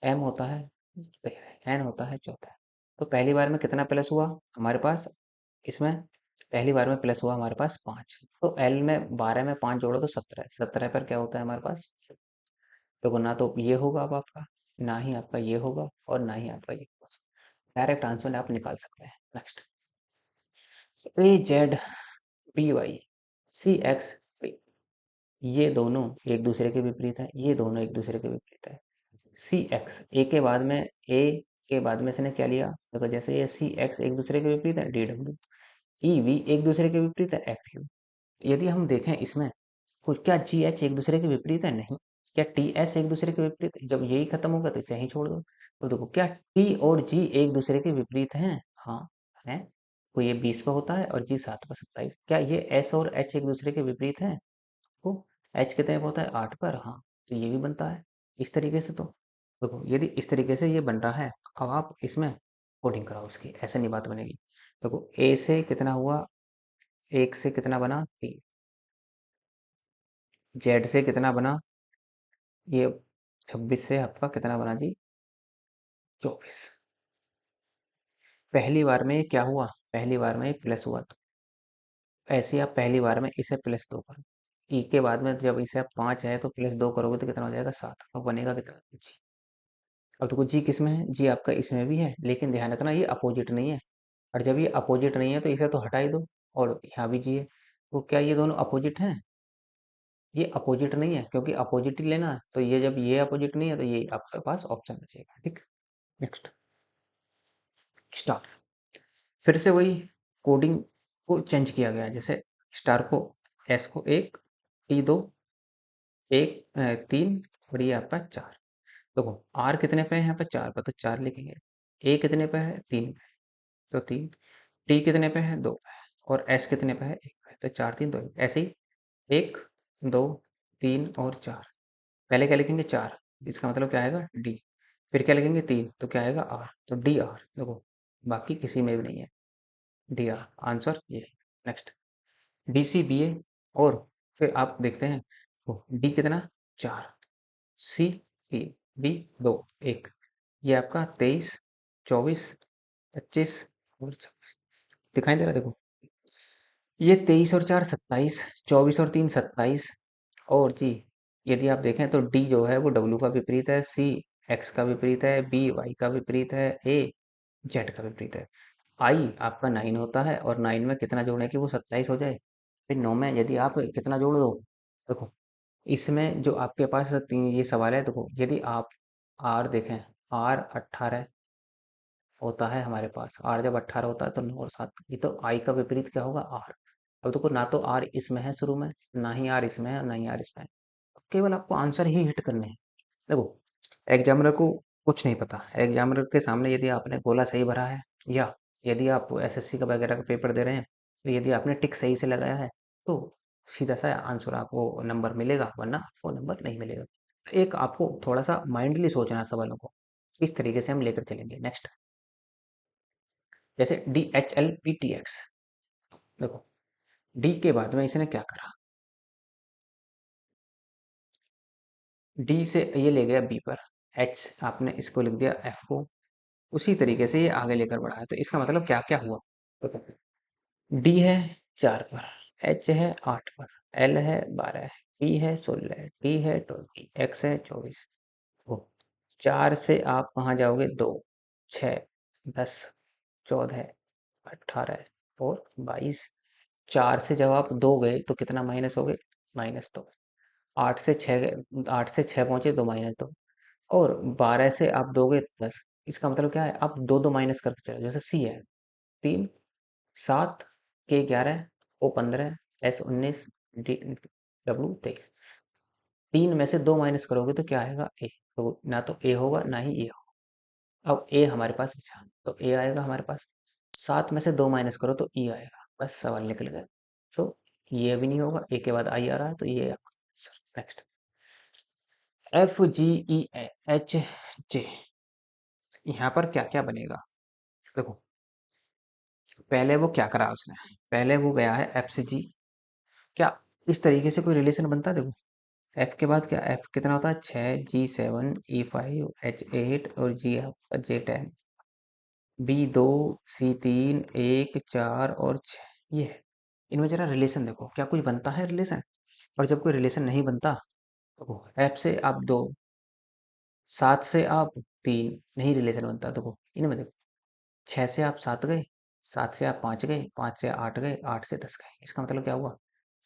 एम होता है 13, एन होता है 14। तो पहली बार में कितना प्लस हुआ हमारे पास, इसमें पहली बार में प्लस हुआ हमारे पास 5, तो एल में 12 में 5 जोड़ो तो 17, 17 पर क्या होता है हमारे पास। देखो ना तो ये होगा अब आपका, ना ही आपका ये होगा, और ना ही आपका ये होगा। डायरेक्ट आंसर आप निकाल सकते हैं। Next A Z P Y C X, ये दोनों एक दूसरे के विपरीत है, ये दोनों एक दूसरे के विपरीत है। सी एक्स, ए के बाद में ए के बाद में इसने क्या लिया, देखो जैसे ये सी एक्स एक दूसरे के विपरीत है डी डब्ल्यू, ई वी एक दूसरे के विपरीत है एफ यू। यदि हम देखें इसमें कुछ, क्या जी एच एक दूसरे के विपरीत है, नहीं। क्या टी एस एक दूसरे के विपरीत है? जब यही खत्म होगा तो इसे ही छोड़ दो। तो देखो क्या टी और जी एक दूसरे के विपरीत हैं, हाँ है। तो ये 20 पे होता है और जी 7 पे 27। क्या ये एस और एच एक दूसरे के विपरीत हैं, तो एच कितने पे होता है 8 पर, हाँ। तो ये भी बनता है इस तरीके से। तो देखो यदि इस तरीके से ये बन रहा है, अब आप इसमें कोडिंग कराओ उसकी, ऐसे नहीं बात बनेगी। देखो ए से कितना हुआ, एक से कितना बना 3, जेड से कितना बना ये 26, से आपका कितना बना जी 24। पहली बार में ये क्या हुआ, पहली बार में ये प्लस हुआ, तो ऐसे ही आप पहली बार में इसे प्लस 2 करो। ई के बाद में जब इसे आप 5 है तो प्लस 2 करोगे तो कितना हो जाएगा 7, अब बनेगा कितना जी। अब देखो जी किस में है, जी आपका इसमें भी है, लेकिन ध्यान रखना ये अपोजिट नहीं है। और जब ये अपोजिट नहीं है तो इसे तो हटा ही दो, और यहाँ भी जी है। तो क्या ये दोनों अपोजिट हैं, ये अपोजिट नहीं है, क्योंकि अपोजिट ही लेना है। तो ये जब ये अपोजिट नहीं है तो ये आपके पास ऑप्शन बचेगा, ठीक। नेक्स्ट स्टार, फिर से वही कोडिंग को चेंज किया गया है। जैसे स्टार को एस को 1, टी 2, 3, और ये आपका 4। देखो आर कितने पे है यहाँ पे 4 पे, तो 4 लिखेंगे। ए कितने पे है 3 पे, तो 3। टी कितने पे है 2 पे, और एस कितने पे है 1 पे, है, तो 4 3 2 1 ऐसे ही 1 2 3 और 4। पहले क्या लिखेंगे 4, इसका मतलब क्या आएगा डी। फिर क्या लिखेंगे 3, तो क्या आएगा आर, तो डी आर। देखो बाकी किसी में भी नहीं है, डी आर आंसर ये। नेक्स्ट बी सी बी ए, और फिर आप देखते हैं तो डी कितना 4, सी 3, डी 2 1, ये आपका 23 24 25 और 26 दिखाई दे रहा है। देखो ये 23 और 4 27, 24 और 3 27, और जी यदि आप देखें तो डी जो है वो डब्ल्यू का विपरीत है, सी एक्स का विपरीत है, बी वाई का विपरीत है, ए जेड का विपरीत है। आई आपका 9 होता है, और 9 में कितना जोड़ने की वो 27 हो जाए। फिर 9 में यदि आप कितना जोड़ दो, देखो इसमें जो आपके पास तीन ये सवाल है, देखो यदि आप आर देखें, आर 18 होता है हमारे पास, आर जब 18 होता है तो 9 और 7, ये तो आई का विपरीत क्या होगा आर। अब देखो ना तो आर इसमें है शुरू में, ना ही आर इसमें है, ना ही आर इसमें है, केवल आपको आंसर ही हिट करने हैं। देखो एग्जामिनर को कुछ नहीं पता, एग्जामिनर के सामने यदि आपने गोला सही भरा है, या यदि आप एसएससी का वगैरह का पेपर दे रहे हैं, तो यदि आपने टिक सही से लगाया है तो सीधा सा आंसर आपको नंबर मिलेगा, वरना आपको नंबर नहीं मिलेगा। एक आपको थोड़ा सा माइंडली सोचना है सवालों को, इस तरीके से हम लेकर चलेंगे। नेक्स्ट जैसे D H L P T x, देखो डी के बाद में इसने क्या करा, डी से ये ले गया बी पर, एच आपने इसको लिख दिया एफ को, उसी तरीके से ये आगे लेकर बढ़ा है। तो इसका मतलब क्या क्या हुआ, तो डी है 4 पर, एच है 8 पर, एल है 12 है, पी है 16, टी है 20, एक्स है 24। तो 4 से आप कहाँ जाओगे, 2 6 10 14 18 और 22। 4 से जब आप 2 गए तो कितना माइनस हो गए, -2। 8 से 6 गए, 8 से 6 पहुंचे तो -2, और 12 से आप दोगे 10। इसका मतलब क्या है, आप दो दो माइनस करके चलो। जैसे सी है 3 7, के 11, ओ 15, एस 19, डी डब्ल्यू 23। 3 में से 2 माइनस करोगे तो क्या आएगा ए, तो ना तो ए होगा ना ही ए होगा। अब ए हमारे पास बचा, तो ए आएगा हमारे पास। 7 में से 2 माइनस करो तो ई आएगा, बस सवाल निकल गया। तो ये भी नहीं होगा, ए के बाद आई आ रहा है, तो ये आपका next F G E H J, यहाँ पर क्या क्या बनेगा, देखो पहले वो क्या करा उसने, पहले वो गया है एफ से जी, क्या इस तरीके से कोई रिलेशन बनता है, देखो एफ के बाद क्या, एफ कितना होता है 6, जी 7, ई 5, एच 8 और जी आपका जे 10, बी 2, सी 3, 1 4 और 6, ये है। इनमें जरा रिलेशन देखो, क्या कुछ बनता है रिलेशन, और जब कोई रिलेशन नहीं बनता तो एफ से आप 2, 7 से आप 3, नहीं रिलेशन बनता। देखो इनमें देखो 6 से आप 7 गए, 7 से आप 5 गए, 5 से 8 गए, 8 से 10 गए। इसका मतलब क्या हुआ,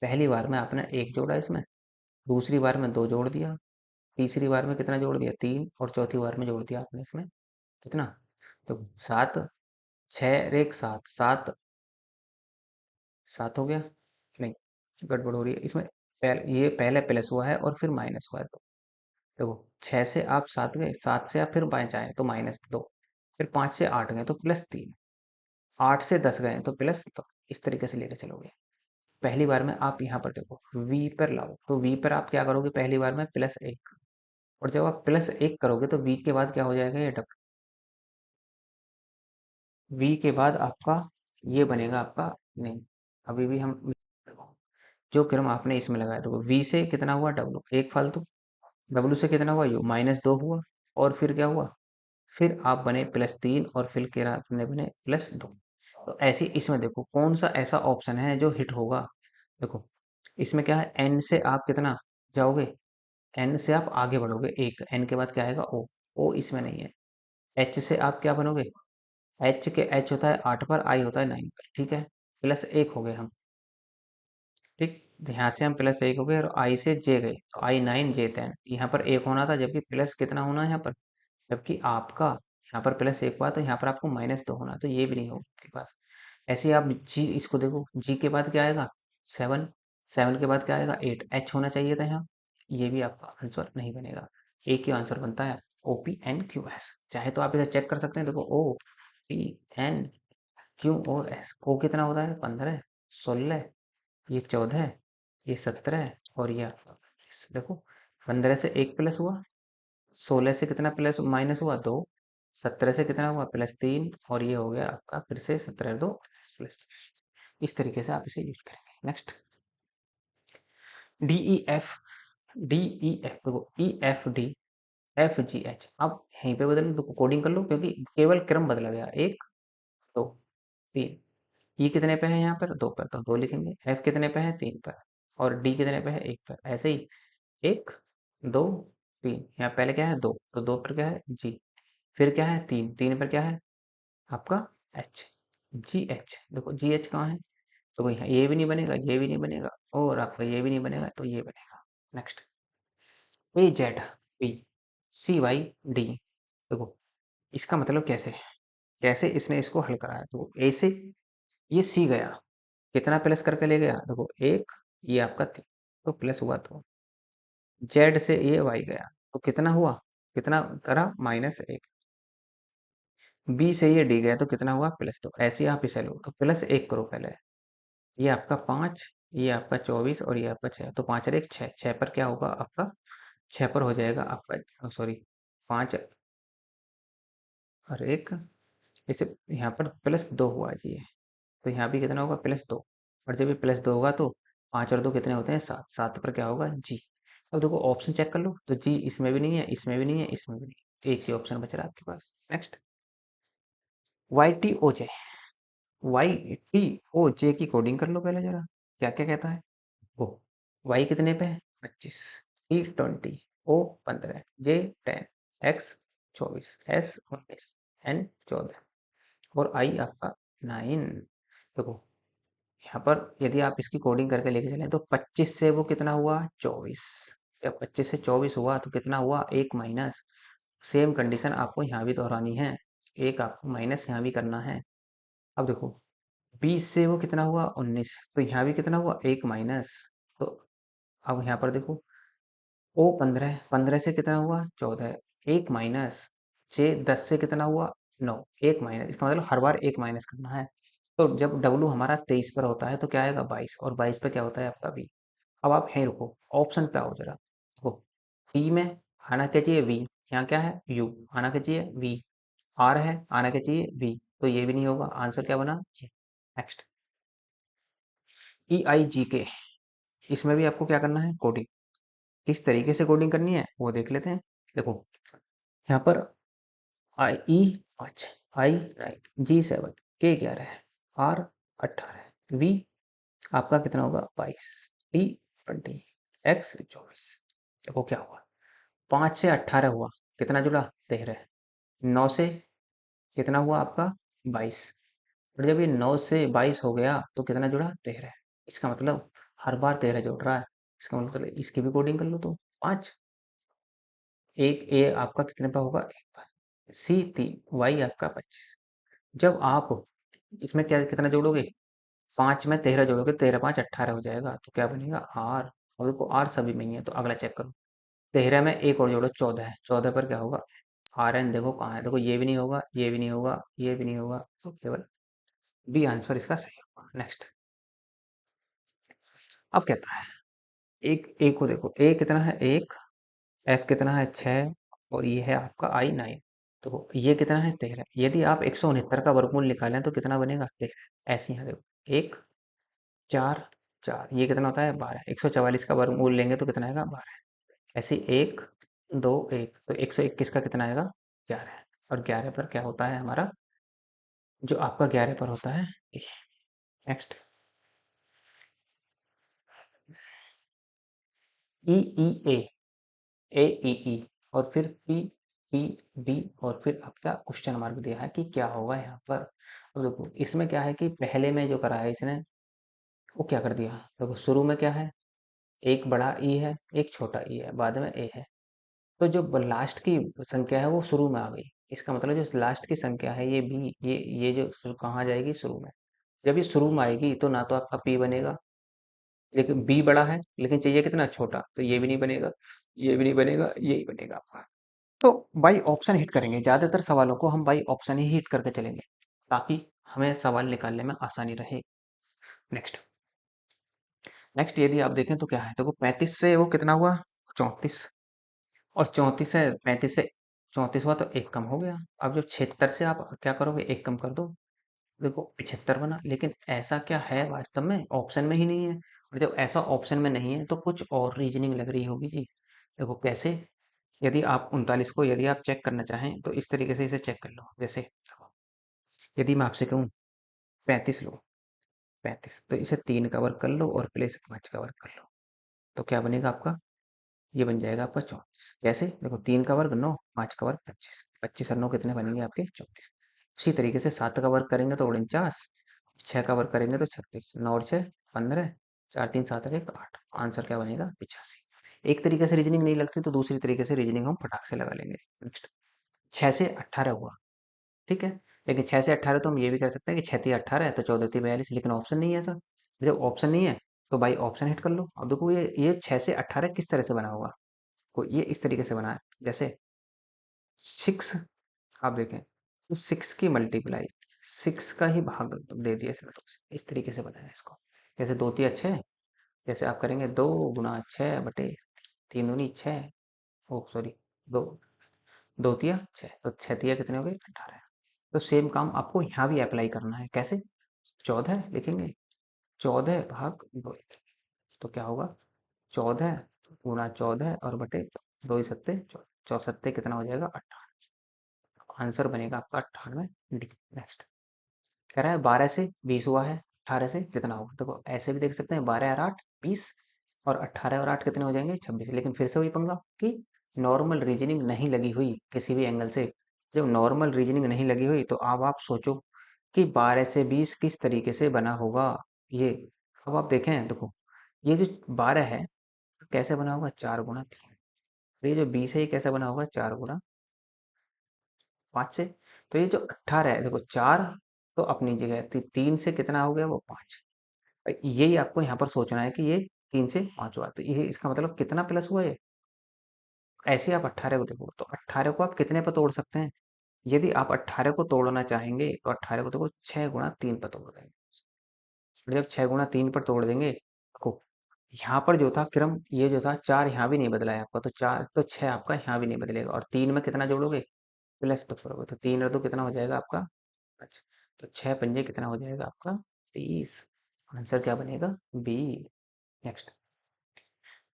पहली बार में आपने 1 जोड़ा इसमें, दूसरी बार में 2 जोड़ दिया, तीसरी बार में कितना जोड़ दिया 3, और चौथी बार में जोड़ दिया आपने इसमें कितना, तो 7, 6 1 7, 7 7 हो गया, नहीं गड़बड़ हो रही है इसमें। ये पहले प्लस हुआ है और फिर माइनस हुआ है, तो देखो 6 से आप 7 गए, 7 से आप फिर 5 आए तो -2, फिर 5 से 8 गए तो +3, 8 से 10 गए तो +2। इस तरीके से लेकर चलोगे। पहली बार में आप यहाँ पर देखो v पर लाओ, तो v पर आप क्या करोगे, पहली बार में +1, और जब आप +1 करोगे तो v के बाद क्या हो जाएगा, ये डबल, v के बाद आपका ये बनेगा आपका, नहीं अभी भी हम देखो, जो क्रम आपने इसमें लगाया, तो v से कितना हुआ w, एक फालतू, w से कितना हुआ u, -2 हुआ, और फिर क्या हुआ, फिर आप बने +3, और फिर केरा अपने बने +2। तो ऐसे इसमें देखो कौन सा ऐसा ऑप्शन है जो हिट होगा, देखो इसमें क्या है, n से आप कितना जाओगे, n से आप आगे बढ़ोगे एक, n के बाद क्या आएगा o, o इसमें नहीं है। h से आप क्या बनोगे, h होता है 8 पर, i होता है 9 पर, ठीक है, +1 हो गए हम, ठीक, यहाँ से हम +1 हो गए, और i से j गए, तो i 9 j 10, यहाँ पर 1 होना था, जबकि प्लस कितना होना है यहाँ पर, जबकि आपका यहाँ पर +1 हुआ तो यहाँ पर आपको -2 होना, तो ये भी नहीं होगा आपके पास। ऐसे ही आप जी इसको देखो, जी के बाद क्या आएगा 7, 7 के बाद क्या आएगा 8, एच होना चाहिए था यहाँ, ये भी आपका आंसर नहीं बनेगा। एक ही आंसर बनता है OPNQS। चाहे तो आप इसे चेक कर सकते हैं, देखो OPNQ और S, ओ कितना होता है 15, 16, ये 14, ये 17 और ये आपका 25। देखो 15 से 1 प्लस हुआ, 16 से कितना प्लस माइनस हुआ 2, 17 से कितना हुआ +3 और ये हो गया आपका फिर से 17 2 प्लस। इस तरीके से आप इसे यूज करेंगे। Next D E F, D E F देखो E F D F G H. अब यहीं पे बदल दो, कोडिंग कर लो क्योंकि केवल क्रम बदला गया। 1 2 3। ई कितने पे है यहाँ पर 2 पर, तो 2 लिखेंगे। एफ कितने पे है 3 पर, और डी कितने पे है 1 पर। ऐसे ही 1 2 3। यहाँ पहले क्या है 2, तो 2 पर क्या है जी, फिर क्या है 3, 3 पर क्या है आपका एच, जी एच। देखो जी एच कहाँ है, तो यहाँ ये भी नहीं बनेगा, ये भी नहीं बनेगा, और आपका ये भी नहीं बनेगा, तो ये बनेगा। Next A Z B C Y D. देखो इसका मतलब कैसे, कैसे इसने इसको हल करा है। तो ए से ये सी गया, कितना प्लस करके ले गया, देखो 1, ये आपका 3, तो प्लस हुआ। तो जेड से ये वाई गया, तो कितना हुआ, कितना करा -1। बी से ये डी गया, तो कितना हुआ प्लस। तो ऐसे आप इसे लो, तो +1 करो पहले। ये आपका 5, ये आपका 24 और ये आपका 6, तो 5 और 1 6, 6 पर क्या होगा आपका, 6 पर हो जाएगा आपका सॉरी 5 और 1, इसे यहाँ पर +2 हुआ जी ये, तो यहाँ भी कितना होगा +2। और जब ये +2 होगा तो 5 और 2 कितने होते हैं 7, 7 पर क्या होगा जी। अब देखो ऑप्शन चेक कर लो, तो जी इसमें भी नहीं है, इसमें भी नहीं है, इसमें भी नहीं है, एक ही ऑप्शन बच रहा है आपके पास। नेक्स्ट वाई टी ओ जे, वाई टी ओ जे की कोडिंग कर लो पहले जरा, क्या क्या कहता है वो। वाई कितने पे है 25, टी 20, ओ 15, जे 10, एक्स 24, एस 19, एन 14 और आई आपका 9। देखो यहाँ पर यदि आप इसकी कोडिंग करके लेके चलें तो 25 से वो कितना हुआ 24, जब 25 से 24 हुआ तो कितना हुआ 1 माइनस। सेम कंडीशन आपको यहाँ भी दोहरानी है, एक आपको माइनस यहाँ भी करना है। अब देखो 20 से वो कितना हुआ 19, तो यहाँ भी कितना हुआ 1 माइनस। तो अब यहाँ पर देखो ओ 15, 15 से कितना हुआ 14, 1 माइनस। जे 10 से कितना हुआ 9, 1 माइनस। इसका मतलब हर बार 1 माइनस करना है। तो जब डब्लू हमारा 23 पर होता है तो क्या आएगा 22, और 22 पे क्या होता है आपका बी। अब आप यहीं रुको, ऑप्शन पे आओ जरा। देखो टी में आना क्या चाहिए वी, यहाँ क्या है यू, आना क्या चाहिए वी। आर है, आना क्या चाहिए वी, तो ये भी नहीं होगा, आंसर क्या बना जी। नेक्स्ट ई आई जी के, इसमें भी आपको क्या करना है कोडिंग। किस तरीके से कोडिंग करनी है वो देख लेते हैं। देखो यहाँ पर आई ई 5, आई 9, जी 7, के 11, आर 18, वी आपका कितना होगा 22, टी 20, एक्स 24। देखो क्या हुआ, 5 से 18 हुआ, कितना जुड़ा 13, 9 से कितना हुआ आपका 22, और जब ये 9 से 22 हो गया तो कितना जुड़ा 13। इसका मतलब हर बार 13 जुड़ रहा है, इसका मतलब इसकी भी कोडिंग कर लो। तो 5, एक ए आपका कितने पे होगा 1 पर, सी 3, वाई आपका 25। जब आप इसमें क्या कितना जोड़ोगे, 5 में 13 जोड़ोगे, 13 5 18 हो जाएगा, तो क्या बनेगा आर। और देखो आर सभी में ही है, तो अगला चेक करो। 13 में एक और जोड़ो 14 है, 14 पर क्या होगा आर एन। देखो कहाँ है, देखो ये भी नहीं होगा, ये भी नहीं होगा, ये भी नहीं होगा, तो केवल बी आंसर इसका सही होगा। नेक्स्ट अब कहता है एक ए को देखो, ए कितना है 1, एफ कितना है 6, और ये है आपका आई 9। तो ये कितना है 13। यदि आप 169 का वर्गमूल निकालें तो कितना बनेगा 13। ऐसे यहाँ देखो 1 4 4, ये कितना होता है 12, 144 का वर्गमूल लेंगे तो कितना आएगा 12। ऐसे 1 2 1, तो 121 का कितना आएगा 11, और 11 पर क्या होता है हमारा, जो आपका 11 पर होता है। नेक्स्ट ई ई ए, ए ई ई, और फिर पी पी बी, और फिर आपका क्वेश्चन मार्क दिया है कि क्या होगा यहाँ पर। अब देखो इसमें क्या है कि पहले में जो करा है इसने वो क्या कर दिया। देखो शुरू में क्या है, एक बड़ा ई है, एक छोटा ई है, बाद में ए है। तो जो लास्ट की संख्या है वो शुरू में आ गई, इसका मतलब जो लास्ट की संख्या है ये बी, ये जो कहाँ जाएगी शुरू में। जब ये शुरू में आएगी तो ना तो आपका पी बनेगा, लेकिन बी बड़ा है लेकिन चाहिए कितना छोटा, तो ये भी नहीं बनेगा, ये भी नहीं बनेगा, यही बनेगा आपका। तो बाई ऑप्शन हिट करेंगे, ज़्यादातर सवालों को हम बाई ऑप्शन ही हिट करके चलेंगे ताकि हमें सवाल निकालने में आसानी रहे। नेक्स्ट नेक्स्ट यदि आप देखें तो क्या है, देखो 35 से वो कितना हुआ, 34, और 34 से 35 से 34 हुआ तो एक कम हो गया। अब जब 76 से आप क्या करोगे, एक कम कर दो, देखो 75 बना। लेकिन ऐसा क्या है वास्तव में, ऑप्शन में ही नहीं है। और जब ऐसा ऑप्शन में नहीं है तो कुछ और रीजनिंग लग रही होगी जी। देखो कैसे, यदि आप 39 को यदि आप चेक करना चाहें तो इस तरीके से इसे चेक कर लो। जैसे यदि मैं आपसे कहूँ 35 लो, 35 तो इसे 3 कवर कर लो और प्लेस 5 कवर कर लो, तो क्या बनेगा आपका, ये बन जाएगा आपका 34। कैसे, देखो 3 का वर्ग 9, 5 का वर्ग 25, 25 और 9 कितने बनेंगे आपके 34। उसी तरीके से 7 का वर्ग करेंगे तो 49, 6 का वर्ग करेंगे तो 36, 9 और 6 15, 4 3 7 और 1 8, आंसर क्या बनेगा 85। एक तरीके से रीजनिंग नहीं लगती तो दूसरी तरीके से रीजनिंग हम फटाक से लगा लेंगे। नेक्स्ट, 6 से 18 हुआ, ठीक है। लेकिन 6 से 18 तो हम ये भी कर सकते हैं कि 6 3 18 है तो 14 3 42, लेकिन ऑप्शन नहीं है ऐसा। जब ऑप्शन नहीं है तो भाई ऑप्शन हिट कर लो। अब देखो ये 6 से 18 किस तरह से बना होगा, को ये इस तरीके से बना है। जैसे 6, आप देखें तो 6 की मल्टीप्लाई 6 का ही भाग दे दिया इसमें, तो इस तरीके से बनाया इसको। जैसे 2 तिया 6, जैसे आप करेंगे 2 गुना 6 बटे 3 दूनी 6, ओ सॉरी, दो, 2 तिया 6, तो 6 तिया कितने हो गए 18। तो सेम काम आपको यहाँ भी अप्लाई करना है। कैसे, 14 लिखेंगे, 14 भाग 2, तो क्या होगा 14 गुना 14 और बटे 2 ही सत्ते 64 कितना हो जाएगा 18, आंसर बनेगा आपका 98 डी। नेक्स्ट, कह रहा है 12 से 20 हुआ है, 18 से कितना होगा। देखो ऐसे भी देख सकते हैं, 12 और 8 20, और 18 और 8 कितने हो जाएंगे 26। लेकिन फिर से वही पंगा कि नॉर्मल रीजनिंग नहीं लगी हुई किसी भी एंगल से। जब नॉर्मल रीजनिंग नहीं लगी हुई तो अब आप सोचो कि 12 से 20 किस तरीके से बना होगा ये। अब आप देखें, देखो ये जो 12 है कैसे बना होगा 4 गुना 3, ये जो 20 है ये कैसे बना होगा 4 गुना 5 से। तो ये जो 18 है, देखो 4 तो अपनी जगह है, 3 से कितना हो गया वो 5। यही आपको यहाँ पर सोचना है कि ये 3 से 5 हुआ, तो ये इसका मतलब कितना प्लस हुआ ये। ऐसे आप 18 को देखो, तो 18 को आप कितने पर तोड़ सकते हैं, यदि आप 18 को तोड़ना चाहेंगे तो 18 को देखो 6 गुना 3 पर तोड़ देंगे। और जब 6 गुना 3 पर तोड़ देंगे, देखो यहाँ पर जो था क्रम, ये जो था 4 यहाँ भी नहीं बदला है आपका, तो 4 तो 6 आपका यहाँ भी नहीं बदलेगा। और 3 में कितना जोड़ोगे, प्लस तो करोगे, तो 3 और 2 कितना हो जाएगा आपका 5, तो 6 पंजे कितना हो जाएगा आपका 30, आंसर क्या बनेगा बी। नेक्स्ट,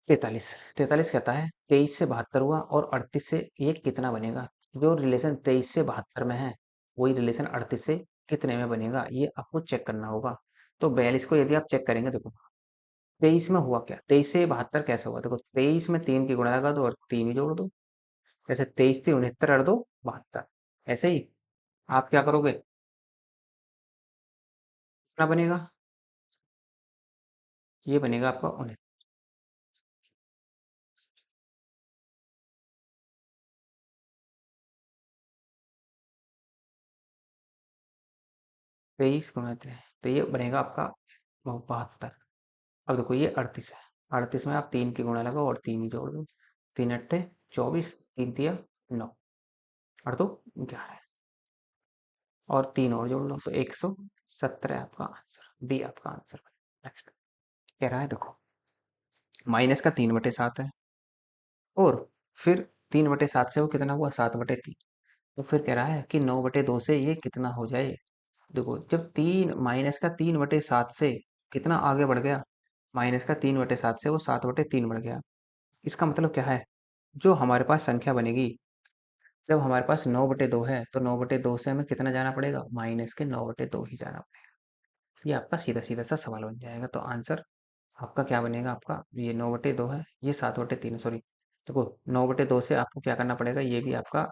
43, 43 कहता है 23 से 72 हुआ और 38 से ये कितना बनेगा। जो रिलेशन 23 से 72 में है वही रिलेशन 38 से कितने में बनेगा, ये आपको चेक करना होगा। तो 42 को यदि आप चेक करेंगे, देखो 23 में हुआ क्या, 23 से 72 कैसे हुआ, देखो 23 में 3 की गुणा लगा दो और 3 ही जोड़ दो। जैसे 23 थी 69 और 2 72, ऐसे ही आप क्या करोगे, कितना बनेगा, ये बनेगा आपका 69। 23 गुणा 3, तो ये बनेगा आपका 72। अब देखो ये 38 है, 38 में आप 3 की गुणा लगाओ और 3 ही जोड़ दो, 3 अट्ठे 24, 3 तिया 9 और 2 11, और 3 और जोड़ लो तो 117 आपका आंसर, बी आपका आंसर। नेक्स्ट, कह रहा है देखो माइनस का 3/7 है, और फिर 3/7 से वो कितना हुआ 7/3, तो फिर कह रहा है कि 9/2 से ये कितना हो जाए। देखो जब तीन माइनस का 3/7 से कितना आगे बढ़ गया, माइनस का 3/7 से वो 7/3 बढ़ गया। इसका मतलब क्या है, जो हमारे पास संख्या बनेगी, जब हमारे पास 9/2 है तो 9/2 से हमें कितना जाना पड़ेगा, माइनस के 9/2 ही जाना पड़ेगा। ये आपका सीधा सीधा सा सवाल बन जाएगा। तो आंसर आपका क्या बनेगा, आपका ये 9/2 है, ये 7/3 सॉरी, देखो 9/2 से आपको क्या करना पड़ेगा, ये भी आपका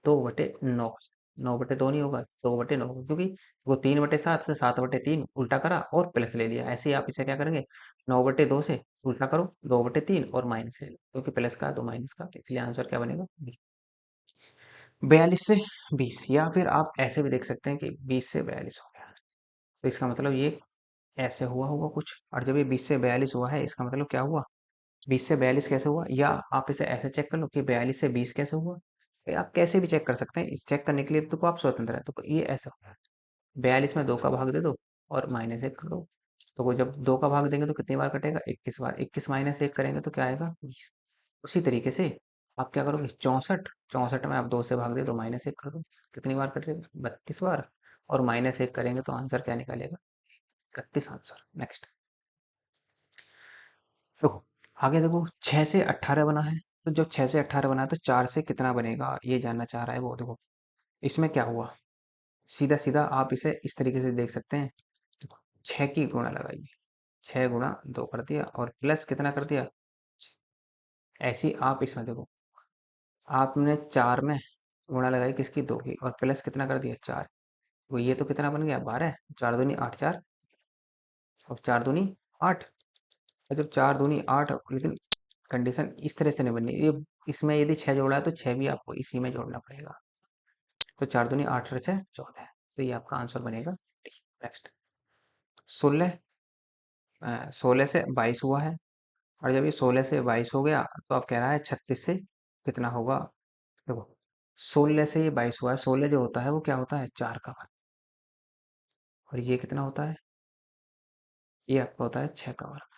2/9, 9/2 नहीं होगा 2/9 होगा, क्योंकि वो 3/7 से 7/3 उल्टा करा और प्लस ले लिया। ऐसे ही आप इसे क्या करेंगे, 9/2 से उल्टा करो 2/3 और माइनस ले लो, क्योंकि प्लस का तो माइनस का, तो इसलिए आंसर क्या बनेगा 42 से 20। या फिर आप ऐसे भी देख सकते हैं कि 20 से 42 हो गया, तो इसका मतलब ये ऐसे हुआ होगा कुछ। और जब ये 20 से 42 हुआ है इसका मतलब क्या हुआ, 20 से 42 कैसे हुआ, या आप इसे ऐसे चेक कर लो कि 42 से 20 कैसे हुआ। ये आप कैसे भी चेक कर सकते हैं, इस चेक करने के लिए तो आप स्वतंत्र है। तो ये ऐसा होगा, 42 में 2 का भाग दे दो और -1 कर दो, तो वो जब 2 का भाग देंगे तो कितनी बार कटेगा? 21 बार। 21 माइनस 1 करेंगे तो क्या आएगा? 20। उसी तरीके से आप क्या करोगे? 64, 64 में आप 2 से भाग दे दो, माइनस 1 कर दो, कितनी बार कटेगा? 32 बार। और माइनस 1 करेंगे तो आंसर क्या निकलेगा? 31 आंसर। नेक्स्ट देखो, आगे देखो 6 से 18 बना है। तो जब 6 से 18 बना है तो 4 से कितना बनेगा ये जानना चाह रहा है वो। देखो इसमें क्या हुआ, सीधा सीधा आप इसे इस तरीके से देख सकते हैं। देखो 6 की गुणा लगाइए, 6 गुणा 2 कर दिया और प्लस कितना कर दिया? ऐसी आप इसमें देखो, आपने 4 में गुणा लगाई किसकी? 2 की, और प्लस कितना कर दिया? 4। वो ये तो कितना बन गया? 12। 4 दूनी 8, 4 और 4 दूनी 8। और जब 4 दूनी 8, लेकिन कंडीशन इस तरह से नहीं बननी ये। इसमें यदि 6 जोड़ा है तो 6 भी आपको इसी में जोड़ना पड़ेगा। तो 4 दूनी 8 और 6 14। तो ये आपका आंसर बनेगा। नेक्स्ट 16, 16 से 22 हुआ है। और जब ये 16 से 22 हो गया तो अब कह रहा है 36 से कितना होगा? देखो 16 से ये 22 हुआ है, 16 जो होता है वो क्या होता है? 4 का वर्ग। और ये कितना होता है? ये आपका होता है 6 का वर्ग।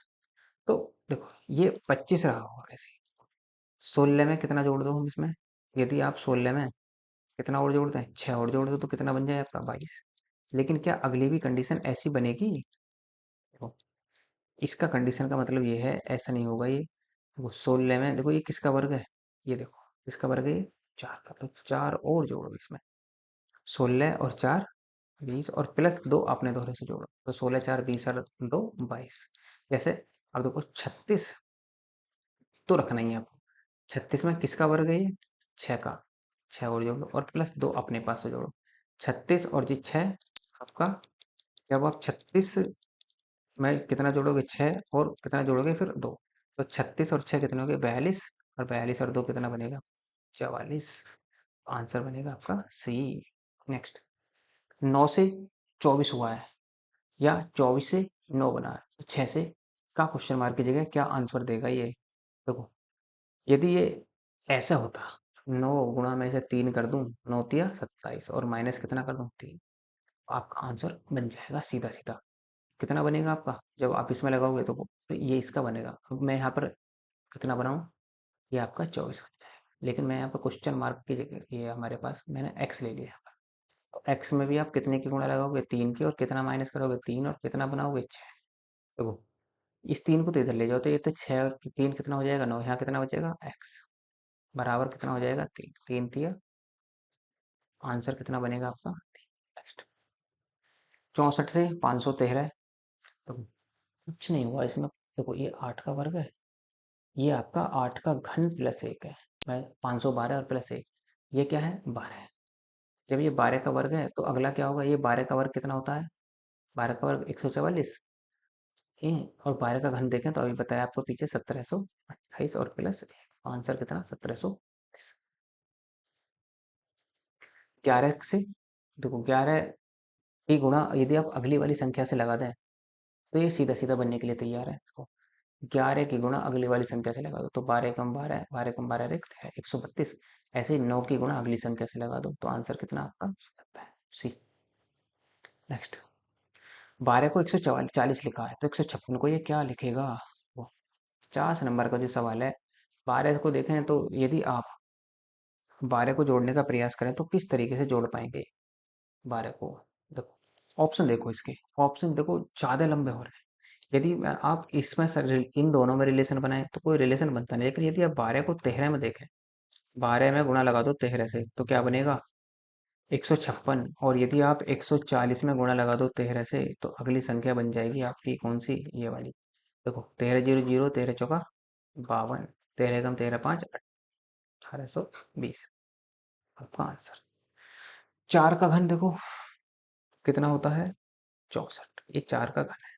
तो देखो ये 25 रहा होगा ऐसे। 16 में कितना जोड़ दो हम इसमें? यदि आप 16 में कितना और जोड़ते हैं? 6 और जोड़ दो तो कितना बन जाए आपका? 22। लेकिन क्या अगली भी कंडीशन ऐसी बनेगी? देखो इसका कंडीशन का मतलब ये है, ऐसा नहीं होगा ये। देखो 16 में देखो ये किसका वर्ग है? ये देखो किसका वर्ग है? ये 4 का। तो 4 और जोड़ो इसमें, 16 और 4 20 और प्लस 2 आपने दोहरे से जोड़ो तो 16 4 20 और 2 22। जैसे अब देखो 36 तो रखना ही है आपको। 36 में किसका वर्ग है? ये 6 का। 6 और जोड़ो और प्लस 2 अपने पास से जोड़ो। 36 और जी 6 आपका। जब आप 36 में कितना जोड़ोगे? 6 और कितना जोड़ोगे फिर? 2। तो 36 और 6 कितने हो गए? 42। और 42 और 2 कितना बनेगा? 44। आंसर बनेगा आपका सी। नेक्स्ट 9 से 24 हुआ है या 24 से 9 बना है, तो 6 से का क्वेश्चन मार्क की जगह क्या आंसर देगा ये? देखो यदि ये ऐसा होता, 9 गुणा में से 3 कर दूं, 9 तिया 27 और माइनस कितना कर दूं? 3। आपका आंसर बन जाएगा सीधा सीधा। कितना बनेगा आपका? जब आप इसमें लगाओगे तो ये इसका बनेगा। अब मैं यहाँ पर कितना बनाऊं? ये आपका 24 बन जाएगा। लेकिन मैं यहाँ पर क्वेश्चन मार्क की जगह ये हमारे पास मैंने एक्स ले लिया। तो एक्स में भी आप कितने की गुणा लगाओगे? 3 की, और कितना माइनस करोगे? 3, और कितना बनाओगे? 6। देखो इस 3 को तो इधर ले जाओ तो ये तो 6 3 कितना हो जाएगा? 9। यहाँ कितना बचेगा? एक्स बराबर कितना हो जाएगा? 3। 3 तिया आंसर कितना बनेगा आपका? नेक्स्ट 64 से 513। तो कुछ नहीं हुआ इसमें। देखो ये 8 का वर्ग है, ये आपका 8 का घन प्लस 1 है। मैं 512 और प्लस 1, ये क्या है? 12 है। जब ये 12 का वर्ग है तो अगला क्या होगा? ये 12 का वर्ग कितना होता है? 12 का वर्ग 144। और 12 का घन देखें तो अभी बताया आपको पीछे 1728 और प्लस 1। आंसर कितना? 1730। 11 से देखो 11 की गुणा यदि आप अगली वाली संख्या से लगा दें तो ये सीधा सीधा बनने के लिए तैयार है। तो 11 की गुणा अगली वाली संख्या से लगा दो तो 12 कम 12, 12 कम 12 रिक्त है 132। ऐसे ही 9 की गुणा अगली संख्या से लगा दो तो आंसर कितना आपका? 90 है। सी। नेक्स्ट 12 को 144 लिखा है तो 156 को ये क्या लिखेगा? वो 50 नंबर का जो सवाल है। 12 को देखें तो यदि आप 12 को जोड़ने का प्रयास करें तो किस तरीके से जोड़ पाएंगे 12 को? देखो ऑप्शन देखो, इसके ऑप्शन देखो ज्यादा लंबे हो रहे हैं। यदि आप इसमें इन दोनों में रिलेशन बनाए तो कोई रिलेशन बनता नहीं। लेकिन यदि आप 12 को 13 में देखें, 12 में गुणा लगा दो 13 से तो क्या बनेगा? 156। और यदि आप 140 में गुणा लगा दो 13 से तो अगली संख्या बन जाएगी आपकी कौन सी? ये वाली। देखो 13 जीरो जीरो, 13 चौका 52, 13 कम 13 5 1820। आपका आंसर। 4 का घन देखो कितना होता है? 64। ये 4 का घन है।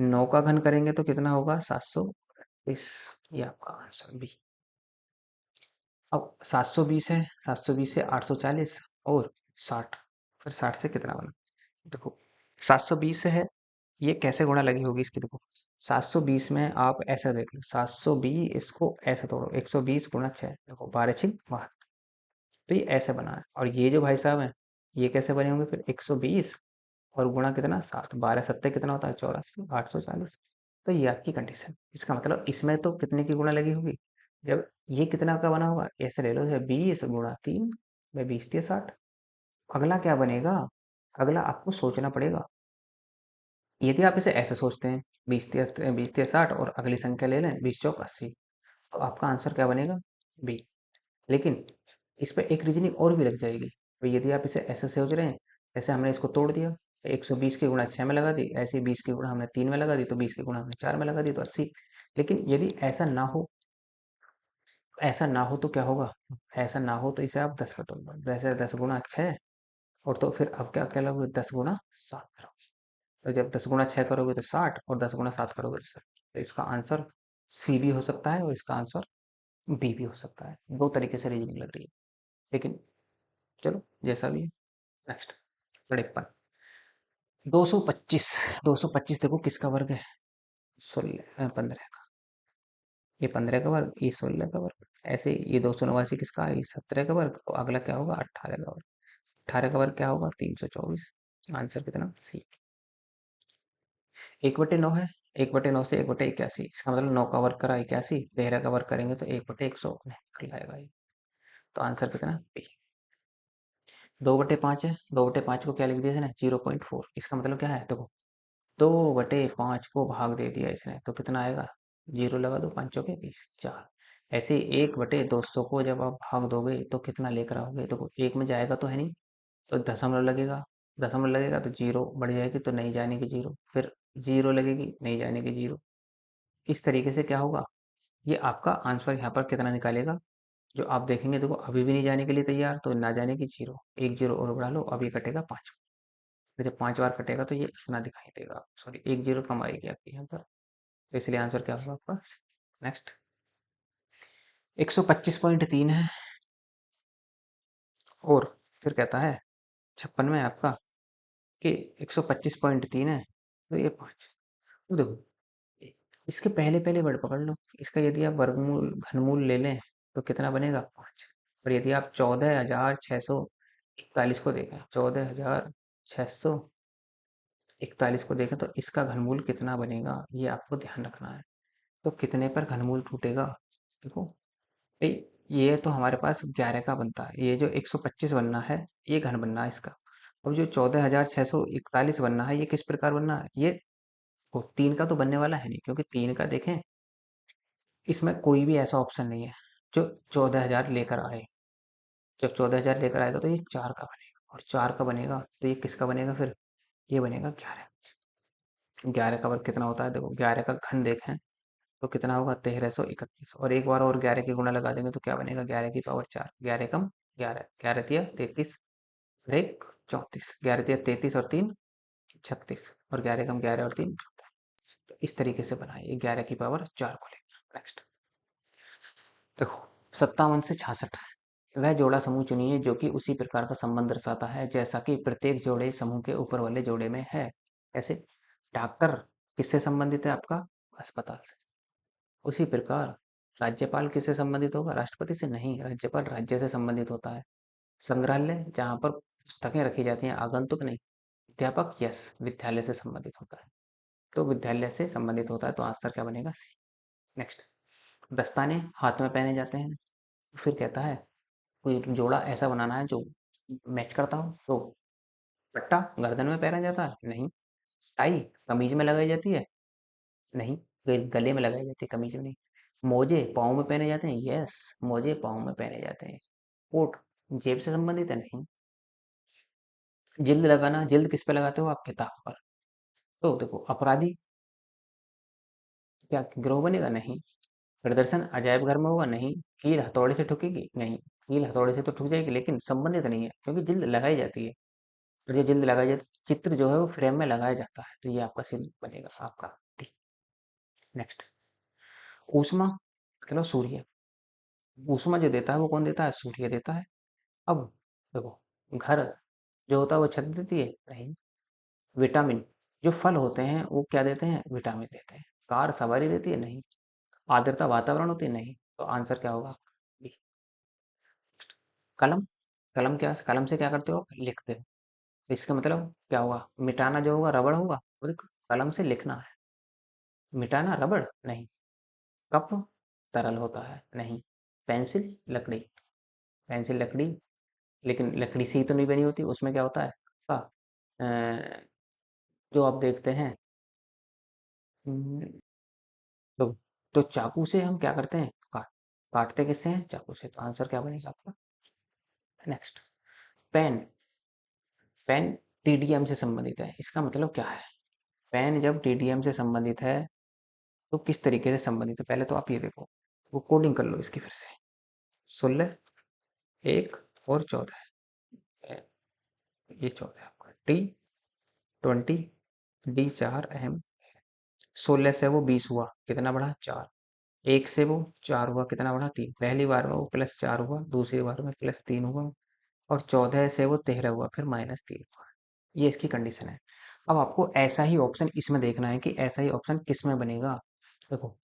9 का घन करेंगे तो कितना होगा? 720। ये आपका आंसर बी। अब 720 है, 720 से 840 और 60। फिर 60 से कितना बना? देखो 720 है, ये कैसे गुणा लगी होगी इसकी? देखो 720 में आप ऐसा देख लो, 720 इसको ऐसे तोड़ो, 120 गुणा 6, देखो 12 छिक 72। तो ये ऐसे बना है। और ये जो भाई साहब है ये कैसे बने होंगे फिर? 120 और गुणा कितना 7, 12 सत्ते कितना होता है 84, 840। तो ये आपकी कंडीशन। इसका मतलब इसमें तो कितने की गुणा लगी होगी, जब ये कितना का बना होगा, ऐसे ले लो 20 गुणा 3, मैं 20 × 60। अगला क्या बनेगा, अगला आपको सोचना पड़ेगा। यदि आप इसे ऐसे सोचते हैं 20 × 60 और अगली संख्या ले लें 20 × 4 = 80, तो आपका आंसर क्या बनेगा, बी। लेकिन इस पे एक रीजनिंग और भी लग जाएगी। तो यदि आप इसे ऐसे सोच रहे हैं, जैसे हमने इसको तोड़ दिया, 120 की गुणा 6 में लगा दी, ऐसे ही 20 की गुणा हमने 3 में लगा दी, तो 20 की गुणा हमने 4 में लगा दी, तो 80। लेकिन यदि ऐसा ना हो, ऐसा ना हो तो क्या होगा, ऐसा ना हो तो इसे आप 10 में तोड़ दो, जैसे 10 × 6, और तो फिर अब क्या क्या लगोगे, 10 × 7 करोगे। तो जब 10 × 6 करोगे तो 60, और 10 × 7 करोगे तो 60। तो इसका आंसर सी भी हो सकता है और इसका आंसर बी भी हो सकता है। दो तरीके से रीजनिंग लग रही है, लेकिन चलो जैसा भी है। नेक्स्ट 53, 225। 225 देखो किसका वर्ग है, 15 का। ये 15 का वर्ग, ये 16 का वर्ग। ऐसे ही ये 289 किसका है, ये 17 का वर्ग। तो अगला क्या होगा, 18 का वर्ग। 18 का वर्ग क्या होगा, 324। आंसर कितना, सी। 1/9 है, 1/9 से 1/81, इसका मतलब 9 का वर्ग करा 81, 13 का वर्ग करेंगे तो 1/100 निकल जाएगा ये। तो आंसर कितना, बी। 2/5 है, 2/5 को क्या लिख दिया इसने, 0.4। इसका मतलब क्या है, देखो 2/5 को भाग दे दिया इसने, तो कितना आएगा, जीरो लगा दो, 5 × 20, 4। ऐसे 1/200 को जब आप भाग दोगे तो कितना लेकर आओगे, देखो एक में जाएगा तो है नहीं, तो दशमलव लगेगा। दशमलव लगेगा तो जीरो बढ़ जाएगी, तो नहीं जाने की जीरो, फिर जीरो लगेगी, नहीं जाने की जीरो। इस तरीके से क्या होगा, ये आपका आंसर यहाँ पर कितना निकालेगा, जो आप देखेंगे। देखो अभी भी नहीं जाने के लिए तैयार, तो ना जाने की जीरो, एक जीरो और बढ़ा लो, अब ये कटेगा 5। तो जब 5 बार कटेगा तो ये इतना दिखाई देगा, सॉरी एक जीरो कम आएगी आपकी यहाँ पर। तो इसलिए आंसर क्या होगा आपका, नेक्स्ट 125.3 है। और फिर कहता है 56 में आपका कि 125.3 है, तो ये 5। तो देखो इसके पहले पहले वर्ड पकड़ लो। इसका यदि आप वर्गमूल घनमूल ले लें तो कितना बनेगा, 5। और यदि आप 14,641 को देखें, 14,641 को देखें, तो इसका घनमूल कितना बनेगा, ये आपको ध्यान रखना है। तो कितने पर घनमूल टूटेगा, देखो भाई, ये तो हमारे पास 11 का बनता है, ये जो 125 बनना है ये घन बनना है इसका। और जो 14,641 बनना है, ये किस प्रकार बनना है, ये को 3 का तो बनने वाला है नहीं, क्योंकि 3 का देखें, इसमें कोई भी ऐसा ऑप्शन नहीं है जो 14,000 लेकर आए। जब 14,000 लेकर आएगा तो ये 4 का बनेगा, और 4 का बनेगा तो ये किसका बनेगा, फिर ये बनेगा 11। 11 का वर्ग कितना होता है, देखो 11 का घन देखें तो कितना होगा, 1331। और एक बार और 11 की गुणा लगा देंगे तो क्या बनेगा, 11 की पावर 4, 11 कम 11, 11 × 3 = 33, और एक 34, 11 × 3 = 33 और 3 = 36, और 11 कम 11 और 3 = 14। तो इस तरीके से बनाइए 11 की पावर 4 को लेकर। नेक्स्ट देखो 57 से 66, वह जोड़ा समूह चुनिए जो कि उसी प्रकार का संबंध दर्शाता है जैसा कि प्रत्येक जोड़े समूह के ऊपर वाले जोड़े में है। ऐसे डॉक्टर किससे संबंधित है, आपका अस्पताल से। उसी प्रकार राज्यपाल किससे संबंधित होगा, राष्ट्रपति से नहीं, राज्यपाल राज्य से संबंधित होता है। संग्रहालय जहाँ पर पुस्तकें रखी जाती हैं, आगंतुक नहीं। अध्यापक यस, विद्यालय से संबंधित होता है, तो विद्यालय से संबंधित होता है, तो आंसर क्या बनेगा, सी। नेक्स्ट दस्ताने हाथ में पहने जाते हैं। फिर कहता है कोई जोड़ा ऐसा बनाना है जो मैच करता हो, तो पट्टा गर्दन में पहना जाता है, नहीं। टाई कमीज में लगाई जाती है, नहीं। गले में लगाई जाती है, कमीज में नहीं। मोजे पाँव में पहने जाते हैं, यस, मोजे पाँव में पहने जाते हैं। कोट जेब से संबंधित है, नहीं। जिल्द लगाना, जिल्द किस पे लगाते हो आप, किताब पर। तो देखो अपराधी क्या गिरोह बनेगा, नहीं। प्रदर्शन अजायब घर में होगा, नहीं। कील हथौड़े से ठुकेगी, नहीं। कील हथौड़े से तो ठुक जाएगी, लेकिन संबंधित नहीं है क्योंकि जिल्द लगाई जाती है। और जो जिल्द लगाई जाती है, चित्र जो है वो फ्रेम में लगाया जाता है, तो ये आपका सिल बनेगा आपका डी। नेक्स्ट ऊष्मा मतलब सूर्य। ऊष्मा जो देता है वो कौन देता है, सूर्य देता है। अब देखो घर जो होता है वो छत देती है, नहीं। विटामिन जो फल होते हैं वो क्या देते हैं, विटामिन देते हैं। कार सवारी देती है, नहीं। आर्द्रता वातावरण होती है, नहीं। तो आंसर क्या होगा, बी। कलम, कलम क्या, कलम से क्या करते हो आप, लिखते हो। इसका मतलब क्या हुआ, मिटाना जो होगा रबड़ होगा, वो देखो कलम से लिखना है। मिटाना रबड़ नहीं। कप तरल होता है नहीं। पेंसिल लकड़ी। पेंसिल लकड़ी, लेकिन लकड़ी से ही तो नहीं बनी होती, उसमें क्या होता है का जो आप देखते हैं। हम्म, तो तो चाकू से हम क्या करते हैं, काटते किससे हैं, चाकू से। तो आंसर क्या बनेगा आपका। Next, pen. पेन टीडीएम से संबंधित है, इसका मतलब क्या है। पेन जब टीडीएम से संबंधित है तो किस तरीके से संबंधित है, पहले तो आप ये देखो, वो कोडिंग कर लो इसकी फिर से। 16, 1 और 14, ये 14 आपका टी 20, डी 4 अहम। 16 से वो 20 हुआ, कितना बढ़ा 4। 1 से वो 4 हुआ, कितना बढ़ा 3। पहली बार में वो +4 हुआ, दूसरी बार में +3 हुआ, और 14 से वो 13 हुआ, फिर -3 हुआ। ये इसकी कंडीशन है। अब आपको ऐसा ही ऑप्शन इसमें देखना है कि ऐसा ही ऑप्शन किस में बनेगा। देखो,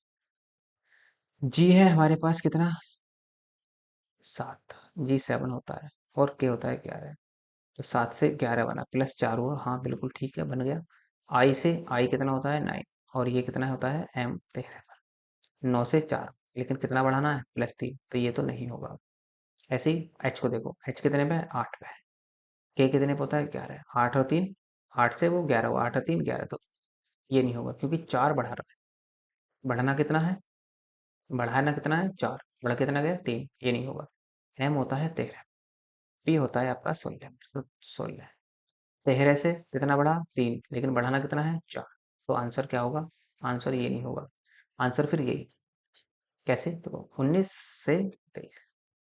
जी है हमारे पास कितना, 7। जी 7 होता है, और के होता है 11। तो 7 से 11 बना, +4 हुआ, हाँ बिल्कुल ठीक है, बन गया। आई से आई कितना होता है 9, और ये कितना होता है एम 13। 9 से 4, लेकिन कितना बढ़ाना है +3, तो ये तो नहीं होगा। ऐसे ही एच को देखो, एच कितने पे है 8 पे है। के कितने पे होता है 11, 8 और 3, 8 से वो 11 हुआ, 8 और 3 11, तो ये नहीं होगा क्योंकि 4 बढ़ा रहा है। बढ़ाना कितना है, बढ़ाना कितना है 4, बढ़ा कितना गया 3, ये नहीं होगा। एम होता है 13, पी होता है आपका 16, तो 16। 13 से कितना बढ़ा 3, लेकिन बढ़ाना कितना है 4, तो आंसर क्या होगा, आंसर ये नहीं होगा। आंसर फिर यही, कैसे, तो 19 से 23,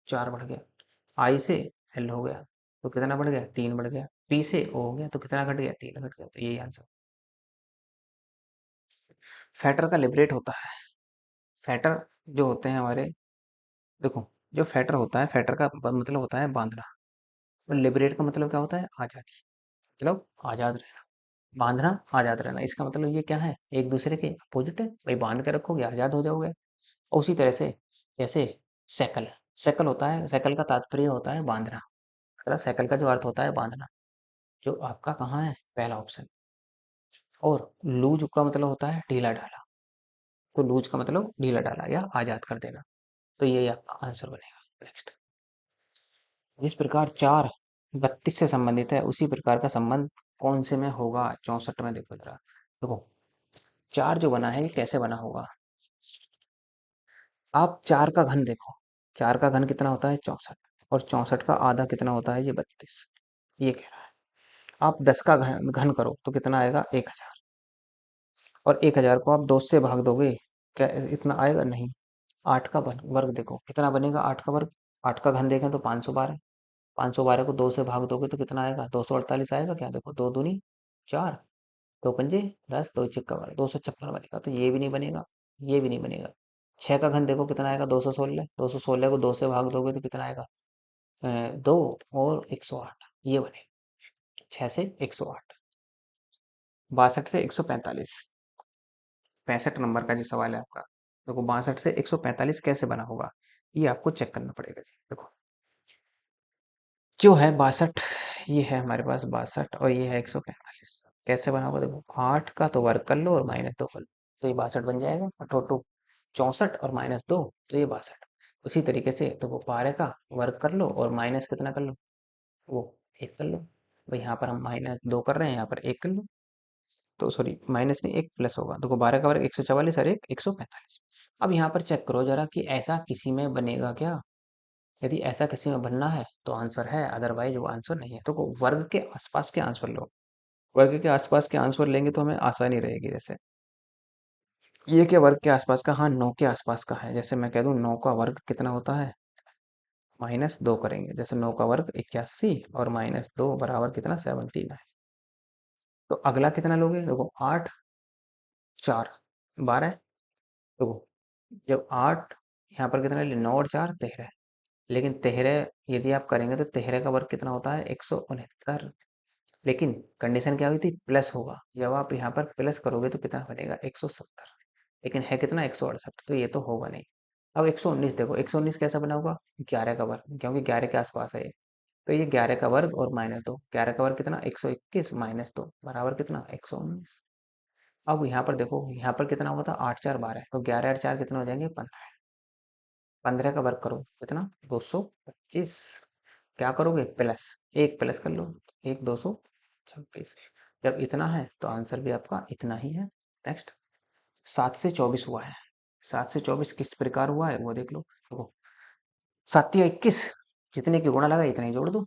4 बढ़ गया। आई से एल हो गया, तो कितना बढ़ गया 3 बढ़ गया। पी से ओ हो गया, तो कितना घट गया 3 घट गया, तो यही आंसर। फैटर का लिबरेट होता है। फैटर जो होते हैं हमारे, देखो, जो फैटर होता है, फैटर का मतलब होता है बांधना, और लिबरेट का मतलब क्या होता है, आजादी, मतलब आजाद रहना। बांधना आजाद रहना, इसका मतलब ये क्या है, एक दूसरे के अपोजिट है। भाई बांध के रखोगे आजाद हो जाओगे। और उसी तरह से, जैसे सेकल, सेकल होता है, सेकल का तात्पर्य होता है बांधना, मतलब सेकल का जो अर्थ होता है बांधना, जो आपका कहाँ है, पहला ऑप्शन। और लूज का मतलब होता है ढीला ढाला, तो लूज का मतलब ढीला ढाला या आजाद कर देना, तो यही आपका आंसर बनेगा। नेक्स्ट, जिस प्रकार 4 32 से संबंधित है, उसी प्रकार का संबंध कौन से में होगा, 64 में। देखो जरा, देखो 4 जो बना है ये कैसे बना होगा। आप 4 का घन देखो, 4 का घन कितना होता है 64, और 64 का आधा कितना होता है ये 32, ये कह रहा है। आप 10 का घन घन करो तो कितना आएगा 1000, और 1000 को आप 2 से भाग दोगे, क्या इतना आएगा, नहीं। 8 का वर्ग देखो कितना बनेगा, 8 का वर्ग, 8 का घन देखें तो 512, 512 को 2 से भाग दोगे तो कितना आएगा, 248 आएगा क्या, देखो 2 दूनी 4, 2 पंजे 10, 2 छक्का 12, 256 बनेगा, तो ये भी नहीं बनेगा, ये भी नहीं बनेगा। 6 का घन देखो कितना आएगा, 216, 216 को 2 से भाग दोगे तो कितना आएगा, 2 और 108, ये बने। 6 से 108, 62 से 145, 65 नंबर का जो सवाल है आपका। देखो 62 से 145 कैसे बना होगा, ये आपको चेक करना पड़ेगा जी। देखो, जो है 62, ये है हमारे पास 62, और ये है 145, कैसे बना होगा, देखो 8 का तो वर्ग कर लो और -2 कर लो, तो ये 62 बन जाएगा। और टोटो 64 और -2, तो ये 62। उसी तरीके से तो वो 12 का वर्ग कर लो और माइनस कितना कर लो, वो 1 कर लो। भाई यहाँ पर हम -2 कर रहे हैं, यहाँ पर 1 कर लो, तो सॉरी माइनस नहीं, 1 प्लस होगा। देखो 12 का वर्ग 144 और 1 145। अब यहाँ पर चेक करो जरा कि ऐसा किसी में बनेगा क्या। यदि ऐसा किसी में बनना है तो आंसर है, अदरवाइज वो आंसर नहीं है। तो वर्ग के आसपास के आंसर लो, वर्ग के आसपास के आंसर लेंगे तो हमें आसानी रहेगी। जैसे ये क्या वर्ग के आसपास का, हाँ 9 के आसपास का है। जैसे मैं कह दूं 9 का वर्ग कितना होता है, -2 करेंगे, जैसे 9 का वर्ग 81, और -2 बराबर कितना 79। तो अगला कितना लोगे, देखो 8, 4, 12। देखो जब 8, यहाँ पर कितना ले, 9 और 4 13, लेकिन 13 यदि आप करेंगे तो 13 का वर्ग कितना होता है 169, लेकिन कंडीशन क्या हुई थी, प्लस होगा। जब आप यहाँ पर प्लस करोगे तो कितना बनेगा 170, लेकिन है कितना 168, तो ये तो होगा नहीं। अब 119 देखो, 119 कैसा बना होगा, 11 का वर्ग, क्योंकि 11 के आसपास है ये। तो ये 11 का वर्ग और -2, 11 का वर्ग कितना 121 -2 बराबर कितना 119। अब यहाँ पर देखो, यहाँ पर कितना हुआ था 8 4 12, तो 11 और 4 कितना हो जाएंगे 15। 15 का वर्ग करो कितना 225। क्या करोगे प्लस, एक प्लस कर लो, एक 226। जब इतना है तो आंसर भी आपका इतना ही है। नेक्स्ट, 7 से 24 हुआ है। 7 से 24 किस प्रकार हुआ है वो देख लो। देखो 7 या 21, जितने की गुणा लगा इतना ही जोड़ दो।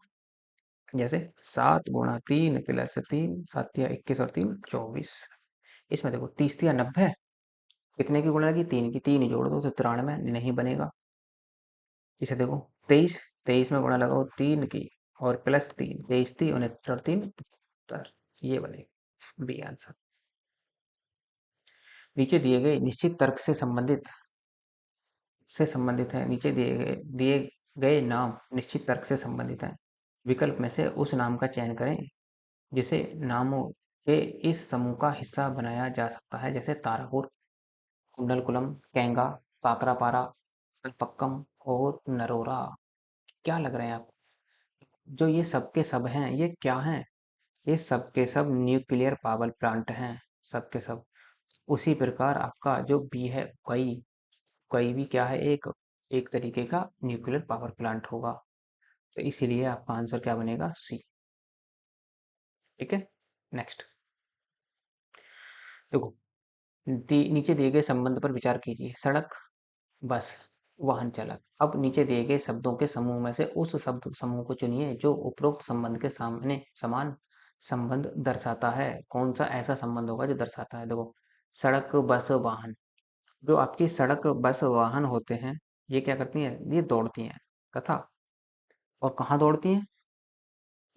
जैसे 7 गुणा 3 प्लस 3, 7 या 21 और 3 24। इसमें देखो 30 या 90, कितने की गुणा लगी 3 की, 3 ही जोड़ दो तो 93 नहीं बनेगा। इसे देखो 23, 23 में गुणा लगाओ 3 की और प्लस 3, 23 थी 69 और 3 73, ये बनेगा बी आंसर। नीचे दिए गए निश्चित तर्क से संबंधित है, नीचे दिए गए नाम निश्चित तर्क से संबंधित है। विकल्प में से उस नाम का चयन करें जिसे नामों के इस समूह का हिस्सा बनाया जा सकता है, जैसे तारापुर, कुंडलकुलम, कैंगा, काकरापारा, पक्कम और नरोरा। क्या लग रहे हैं आप? जो ये सब के सब हैं ये क्या हैं? ये सब के सब न्यूक्लियर पावर प्लांट हैं, सब के सब। उसी प्रकार आपका जो बी है कई, कई भी क्या है, एक एक तरीके का न्यूक्लियर पावर प्लांट होगा। तो इसीलिए आपका आंसर क्या बनेगा सी। ठीक है, नेक्स्ट देखो, नीचे दिए गए संबंध पर विचार कीजिए। सड़क, बस, वाहन चालक। अब नीचे दिए गए शब्दों के समूह में से उस शब्द समूह को चुनिए जो उपरोक्त संबंध के सामने समान संबंध दर्शाता है। कौन सा ऐसा संबंध होगा जो दर्शाता है? देखो सड़क, बस, वाहन। जो आपकी सड़क, बस, वाहन होते हैं, ये क्या करती हैं? ये दौड़ती हैं तथा, और कहाँ दौड़ती हैं?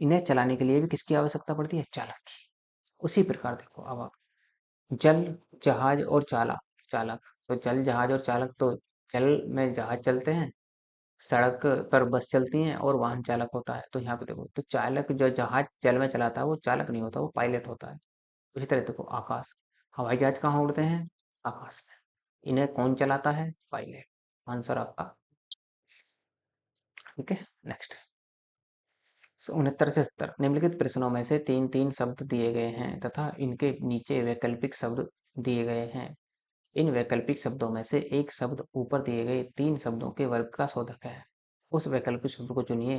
इन्हें चलाने के लिए भी किसकी आवश्यकता पड़ती है? चालक की। उसी प्रकार देखो अब आप, जल, जहाज और चालक, चालक। तो जल, जहाज और चालक, तो जल में जहाज चलते हैं, सड़क पर बस चलती हैं और वाहन चालक होता है। तो यहाँ पे देखो, तो चालक जो जहाज जल में चलाता है वो चालक नहीं होता, वो पायलट होता है। उसी तरह देखो आकाश, हवाई जहाज कहाँ उड़ते हैं? आकाश में। इन्हें कौन चलाता है? पायलट। आंसर आपका। ठीक है, नेक्स्ट 69 से 70, निम्नलिखित प्रश्नों में से तीन तीन शब्द दिए गए हैं तथा इनके नीचे वैकल्पिक शब्द दिए गए हैं। इन वैकल्पिक शब्दों में से एक शब्द ऊपर दिए गए तीन शब्दों के वर्ग का शोधक है। उस वैकल्पिक शब्द को चुनिए।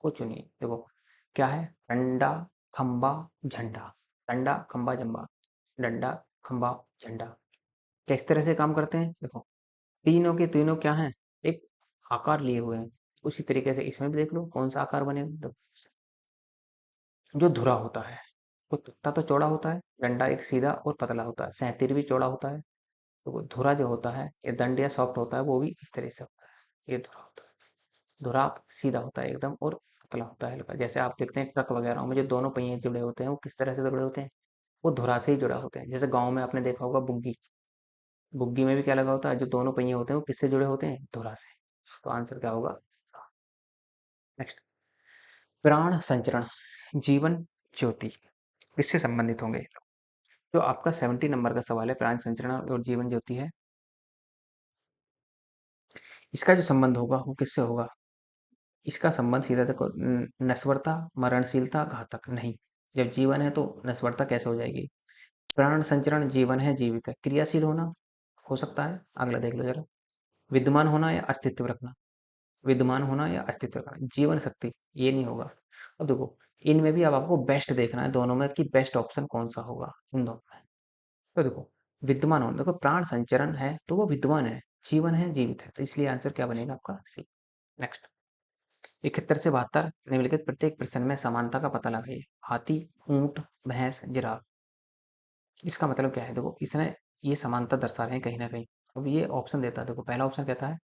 देखो क्या है? डंडा, खंबा, झंडा। डंडा, खंबा, झंडा। डंडा, खंबा, झंडा। किस तरह से काम करते हैं? देखो तीनों के तीनों क्या हैं? एक आकार लिए हुए हैं। उसी तरीके से इसमें भी देख लो कौन सा आकार बनेगा। तो जो धुरा होता है, वो तख्ता तो चौड़ा होता है, डंडा एक सीधा और पतला होता है, सैंतीर भी चौड़ा होता है। तो वो धुरा जो होता है, ये दंड या सॉफ्ट होता है, वो भी इस तरह से होता है। ये धुरा होता है। धुरा सीधा होता है एकदम और पतला होता है हल्का। जैसे आप देखते हैं ट्रक वगैरह में जो दोनों पहिए जुड़े होते हैं वो किस तरह से जुड़े होते हैं? वो धुरा से ही जुड़ा होते हैं। जैसे गाँव में आपने देखा होगा बुग्गी, बुग्गी में भी क्या लगा होता है? जो दोनों पहिए होते हैं वो किससे जुड़े होते हैं? धुरा से। तो आंसर क्या होगा? नेक्स्ट, प्राण संचरण, जीवन ज्योति, इससे संबंधित होंगे। जो आपका 70 नंबर का सवाल है, प्राण संचरण और जीवन ज्योति है, इसका जो संबंध होगा वो किससे होगा? इसका संबंध सीधा देखो, नश्वरता, मरणशीलता, घातक नहीं। जब जीवन है तो नश्वरता कैसे हो जाएगी? प्राण संचरण, जीवन है, जीवित है, क्रियाशील होना हो सकता है। अगला देख लो जरा, विद्यमान होना या अस्तित्व रखना, विद्यमान होना या अस्तित्व रखना, जीवन शक्ति, ये नहीं होगा। अब देखो इनमें भी अब आपको बेस्ट देखना है दोनों में कि बेस्ट ऑप्शन कौन सा होगा इन दोनों में। तो देखो विद्यमान होना, देखो प्राण संचरण है तो वो विद्यमान है, जीवन है, जीवित है, तो इसलिए आंसर क्या बनेगा आपका? सी। नेक्स्ट, 71 से 72, निम्नलिखित प्रत्येक प्रश्न में समानता का पता लगाइए। हाथी, ऊंट, भैंस, जिराफ। इसका मतलब क्या है? देखो इसने ये समानता दर्शा रहे हैं कहीं ना कहीं। अब ये ऑप्शन देता है, देखो पहला ऑप्शन कहता है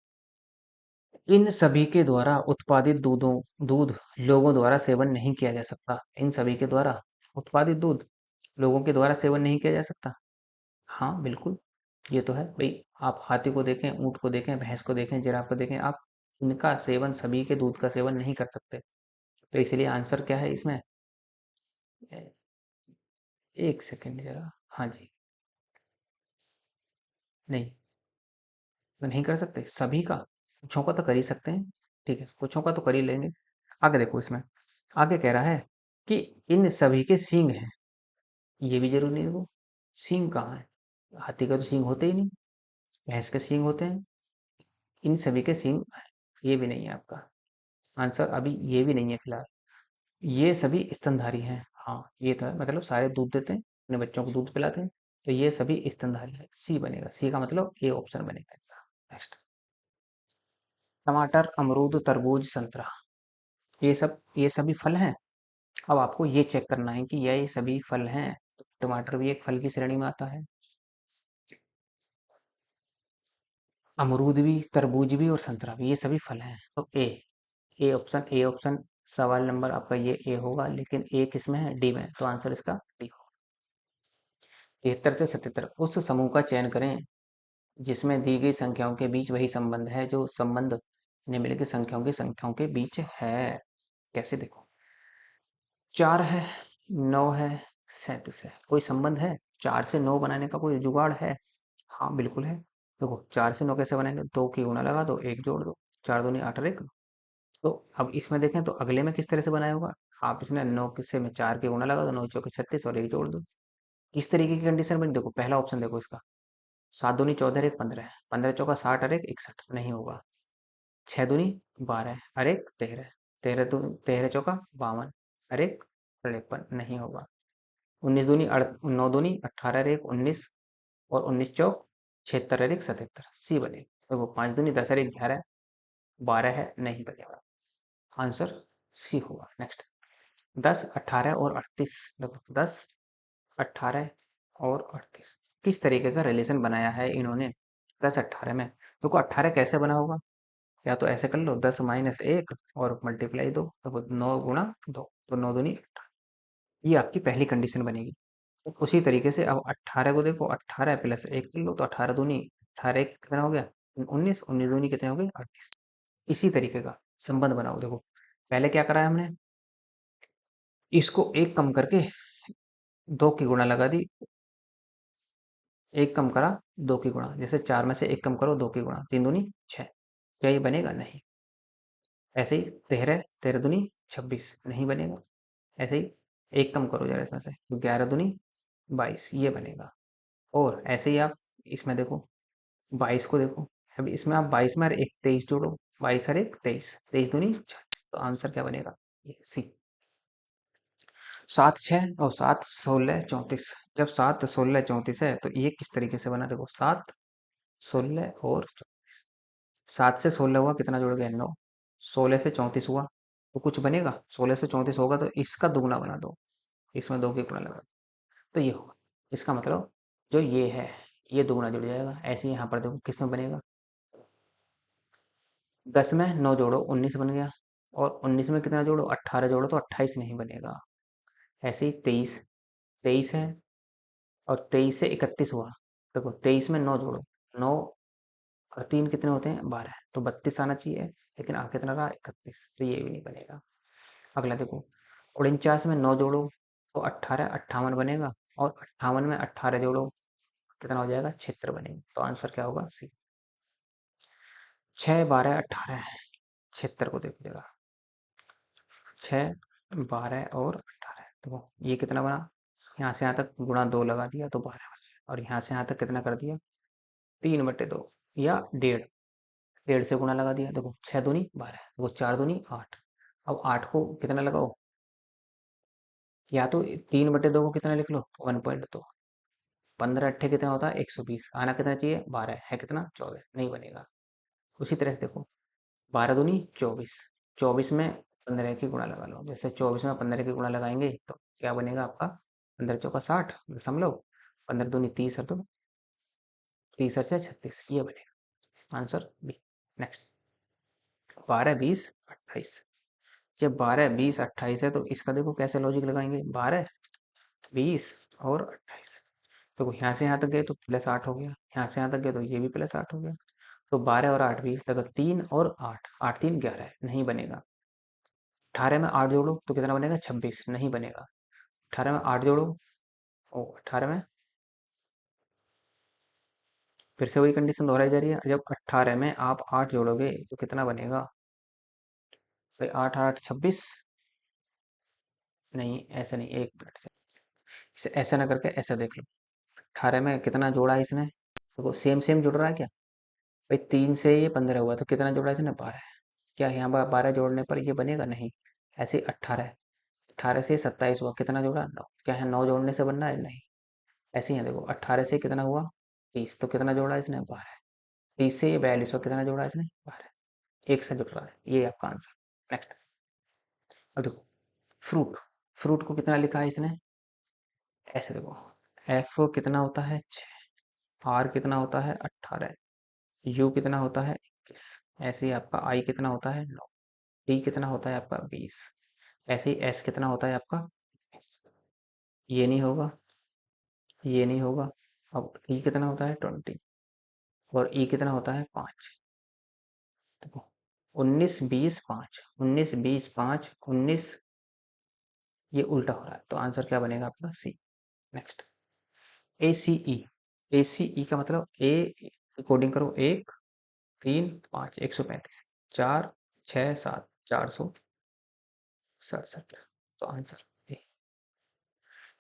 इन सभी के द्वारा उत्पादित दूध लोगों द्वारा सेवन नहीं किया जा सकता। इन सभी के द्वारा उत्पादित दूध लोगों के द्वारा सेवन नहीं किया जा सकता। हाँ बिल्कुल, ये तो है भाई। आप हाथी को देखें, ऊंट को देखें, भैंस को देखें, जिराफ को देखें, आप इनका सेवन, सभी के दूध का सेवन नहीं कर सकते। तो इसलिए आंसर क्या है इसमें? ए- एक सेकंड जरा, हाँ जी, नहीं, तो नहीं कर सकते सभी का, कुछों का तो कर ही सकते हैं। ठीक है, कुछों का तो कर ही लेंगे। आगे देखो इसमें, आगे कह रहा है कि इन सभी के सींग हैं। ये भी जरूरी नहीं देखो, सींग कहाँ है? हाथी का तो सींग होते ही नहीं, भैंस के सींग होते हैं। इन सभी के सींग हैं। ये भी नहीं है आपका आंसर, अभी ये भी नहीं है फिलहाल। ये सभी स्तनधारी हैं। हाँ ये तो है, मतलब सारे दूध देते हैं, अपने बच्चों को दूध पिलाते हैं, तो ये सभी स्तनधारी है। सी बनेगा, सी का मतलब ये ऑप्शन बनेगा इसका। नेक्स्ट, टमाटर, अमरूद, तरबूज, संतरा, ये सभी फल हैं। अब आपको ये चेक करना है कि ये सभी फल हैं। तो टमाटर भी एक फल की श्रेणी में आता है, अमरूद भी, तरबूज भी और संतरा भी, ये सभी फल हैं। तो ए ऑप्शन सवाल नंबर आपका ये ए होगा, लेकिन ए किसमें है? डी में, तो आंसर इसका डी होगा। 73 से 77, उस समूह का चयन करें जिसमें दी गई संख्याओं के बीच वही संबंध है जो संबंध निम्नलिखित संख्याओं के बीच है। कैसे देखो, 4 है, 9 है, 37 है, कोई संबंध है? 4 से 9 बनाने का कोई जुगाड़ है? हाँ बिल्कुल है। देखो 4 से 9 कैसे बनाएंगे? 2 की गुणा लगा दो, 1 जोड़ दो, 4 दूनी 8 और 1। तो अब इसमें देखें तो अगले में किस तरह से बनाया होगा? आप इसने 9 किससे में 4 की गुणा लगा दो, 9 चौके 36 और 1 जोड़ दो। इस तरीके की कंडीशन बनी। देखो पहला ऑप्शन देखो इसका, 7 दूनी 14 और 1 15 है, 15 चौका 60 और 1 61, नहीं होगा। 6 दूनी 12 और 1 13, 13 चौका 52 और 1 53, नहीं होगा। 9 दूनी 18 और 1 19 और 19 चौक 76 और 1 77, सी बनेगा। देखो 5 दूनी 10 और 1 11, 12 है, नहीं बनेगा। आंसर सी होगा। नेक्स्ट, 10 18 और 38, देखो 10 18 और 38 किस तरीके का रिलेशन बनाया है इन्होंने 10 18 में? देखो 18 कैसे बना होगा? या तो ऐसे कर लो, 10 माइनस 1 और मल्टीप्लाई 2, तो 9 गुणा 2, तो 9 दूनी 18, ये आपकी पहली कंडीशन बनेगी। तो उसी तरीके से अब 18 को देखो, 18 प्लस 1 कर लो, तो 18 दूनी 18 1 कितना हो गया? 19, 19 दूनी कितने हो गए? 38। इसी तरीके का संबंध बनाओ। देखो पहले क्या करा है हमने, इसको एक कम करके 2 की गुणा लगा दी, एक कम करा 2 की गुणा, जैसे 4 में से एक कम करो 2 की गुणा, 3 दूनी 6, क्या ये बनेगा? नहीं। ऐसे ही 13, 13 दूनी 26, नहीं बनेगा। ऐसे ही एक कम करो जरा इसमें से, तो 11 दूनी 22, ये बनेगा। और ऐसे ही आप इसमें देखो, 22 को देखो, अब इसमें आप 22 में और एक 23 जोड़ो, 22 और एक 23, 23 दूनी 26, तो आंसर क्या बनेगा? ये सी। 7 6 और 7 16 34, जब 7 16 34 है तो ये किस तरीके से बना? देखो 7 16 और 7 से 16 हुआ, कितना जोड़ गया? 9। 16 से 34 हुआ, तो कुछ बनेगा? 16 से 34 होगा तो इसका दुगना बना दो, इसमें 2 की गुणा लगा दो, तो ये होगा। इसका मतलब जो ये है, ये दुगना जुड़ जाएगा। ऐसे ही यहाँ पर देखो किस में बनेगा, 10 में 9 जोड़ो 19 बन गया, और 19 में कितना जोड़ो? 18 जोड़ो, तो 28 नहीं बनेगा। ऐसे ही 23, 23 है, और 23 से 31 हुआ, देखो 23 में 9 जोड़ो, 9 और 3 कितने होते हैं? 12, तो 32 आना चाहिए, लेकिन आ कितना रहा? 31, तो ये भी नहीं बनेगा। अगला देखो, 49 में 9 जोड़ो तो 18 58 बनेगा, और 58 में 18 जोड़ो कितना हो जाएगा? 76 बनेगा, तो आंसर क्या होगा? सी। 6 12 18, 76 को देखो जरा, 6 12 और 18, देखो ये कितना बना? यहाँ से यहाँ तक गुणा 2 लगा दिया तो 12 बना, और यहाँ से यहाँ तक कितना कर दिया? 3/2 या 1.5, 1.5 से गुणा लगा दिया, देखो 6 दूनी 12, देखो 4 दूनी 8। अब 8 को कितना लगाओ? या तो 3/2 को कितना लिख लो? 1.2। 15 अट्ठे कितना होता है? 120, आना कितना चाहिए? 12, है कितना? 24, नहीं बनेगा। उसी तरह से देखो, 12 दूनी 24, 24 में 15 की गुणा लगा लो, जैसे 24 में 15 की गुणा लगाएंगे तो क्या बनेगा आपका? 15 चौका 60 दशमलव, 15 दूनी 30 और 2 30 और से 36, ये बनेगा आंसर बी। नेक्स्ट, 12 20 28, जब 12 20 28 है तो इसका देखो कैसे लॉजिक लगाएंगे, 12 20 और 28, तो यहाँ से यहाँ तक गए तो +8 हो गया, यहाँ से यहाँ तक गए तो ये भी +8 हो गया, तो 12 और 8 20, तक 3 और 8, 8 3 11, नहीं बनेगा। 18 में 8 जोड़ो तो कितना बनेगा? 26, नहीं बनेगा। 18 में 8 जोड़ो, ओ 18 में फिर से वही कंडीशन दोहराई जा रही है, जब 18 में आप 8 जोड़ोगे तो कितना बनेगा? भाई 8 8 26, नहीं ऐसे नहीं, एक मिनट से, इसे ऐसे ना करके ऐसे देख लो। 18 में कितना जोड़ा है इसने, देखो सेम सेम जुड़ रहा है क्या। भाई 3 से ये 15 हुआ तो कितना जोड़ा है इसने, 12। क्या यहाँ 12 जोड़ने पर ये बनेगा, नहीं। ऐसे 18, 18 से 27 हुआ, कितना जोड़ा, 9। क्या है 9 जोड़ने से बनना है, नहीं। ऐसे ही है देखो, 18 से कितना हुआ, 30, तो कितना जोड़ा है इसने, 12। 30 से ये 42 हुआ, कितना जोड़ा है इसने, 12। एक से जुड़ रहा है, ये आपका आंसर। नेक्स्ट। अब देखो, फ्रूट, फ्रूट को कितना लिखा है इसने, ऐसे देखो, एफ कितना होता है 6, आर कितना होता है 18, यू कितना होता है 21, ऐसे ही आपका आई कितना होता है 9, टी कितना होता है आपका 20, ऐसे ही एस कितना होता है आपका 19। ये नहीं होगा, ये नहीं होगा। अब ई कितना होता है 20, और ई कितना होता है 5। देखो 19 20 5, 19 20 5 19, ये उल्टा हो रहा है, तो आंसर क्या बनेगा आपका, सी। नेक्स्ट। ए सी ई, ए सी ई का मतलब ए, कोडिंग करो, 1 3 5, 135, 4 6 7, 467, तो आंसर ए।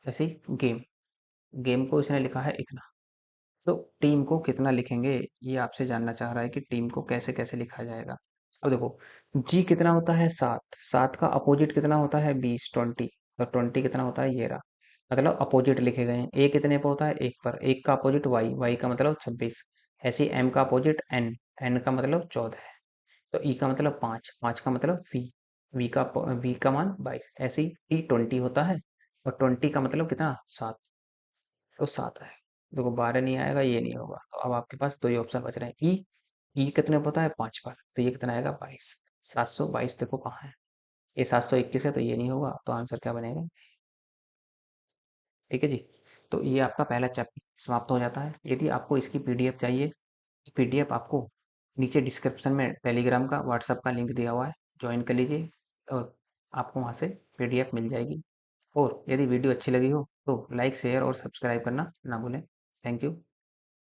ऐसे ही गेम, गेम को इसने लिखा है इतना, तो टीम को कितना लिखेंगे, ये आपसे जानना चाह रहा है कि टीम को कैसे कैसे लिखा जाएगा। अब देखो, जी कितना होता है 7, 7 का अपोजिट कितना होता है 20 20, तो 20 कितना होता है, ये रहा, मतलब अपोजिट लिखे गए हैं। ए कितने पर होता है, 1 पर, 1 का अपोजिट वाई, वाई का मतलब 26। ऐसे ही एम का अपोजिट एन, एन का मतलब 14 है। तो ई का मतलब 5, 5 का मतलब वी, वी का मान 22। ऐसे ही टी 20 होता है, और 20 का मतलब कितना, 7, तो 7 है। देखो 12 नहीं आएगा, ये नहीं होगा, तो अब आपके पास दो ही ऑप्शन बच रहे हैं। ई, ई कितने पर होता है 5 पर, तो ये कितना आएगा 22। 722 देखो कहाँ है, ये 721 है, तो ये नहीं होगा, तो आंसर क्या बनेगा। ठीक है जी। तो ये आपका पहला चैप्टर समाप्त हो जाता है। यदि आपको इसकी पीडीएफ चाहिए, पीडीएफ आपको नीचे डिस्क्रिप्शन में टेलीग्राम का, व्हाट्सएप का लिंक दिया हुआ है, ज्वाइन कर लीजिए, और आपको वहाँ से पीडीएफ मिल जाएगी। और यदि वीडियो अच्छी लगी हो तो लाइक शेयर और सब्सक्राइब करना ना भूलें। Thank you.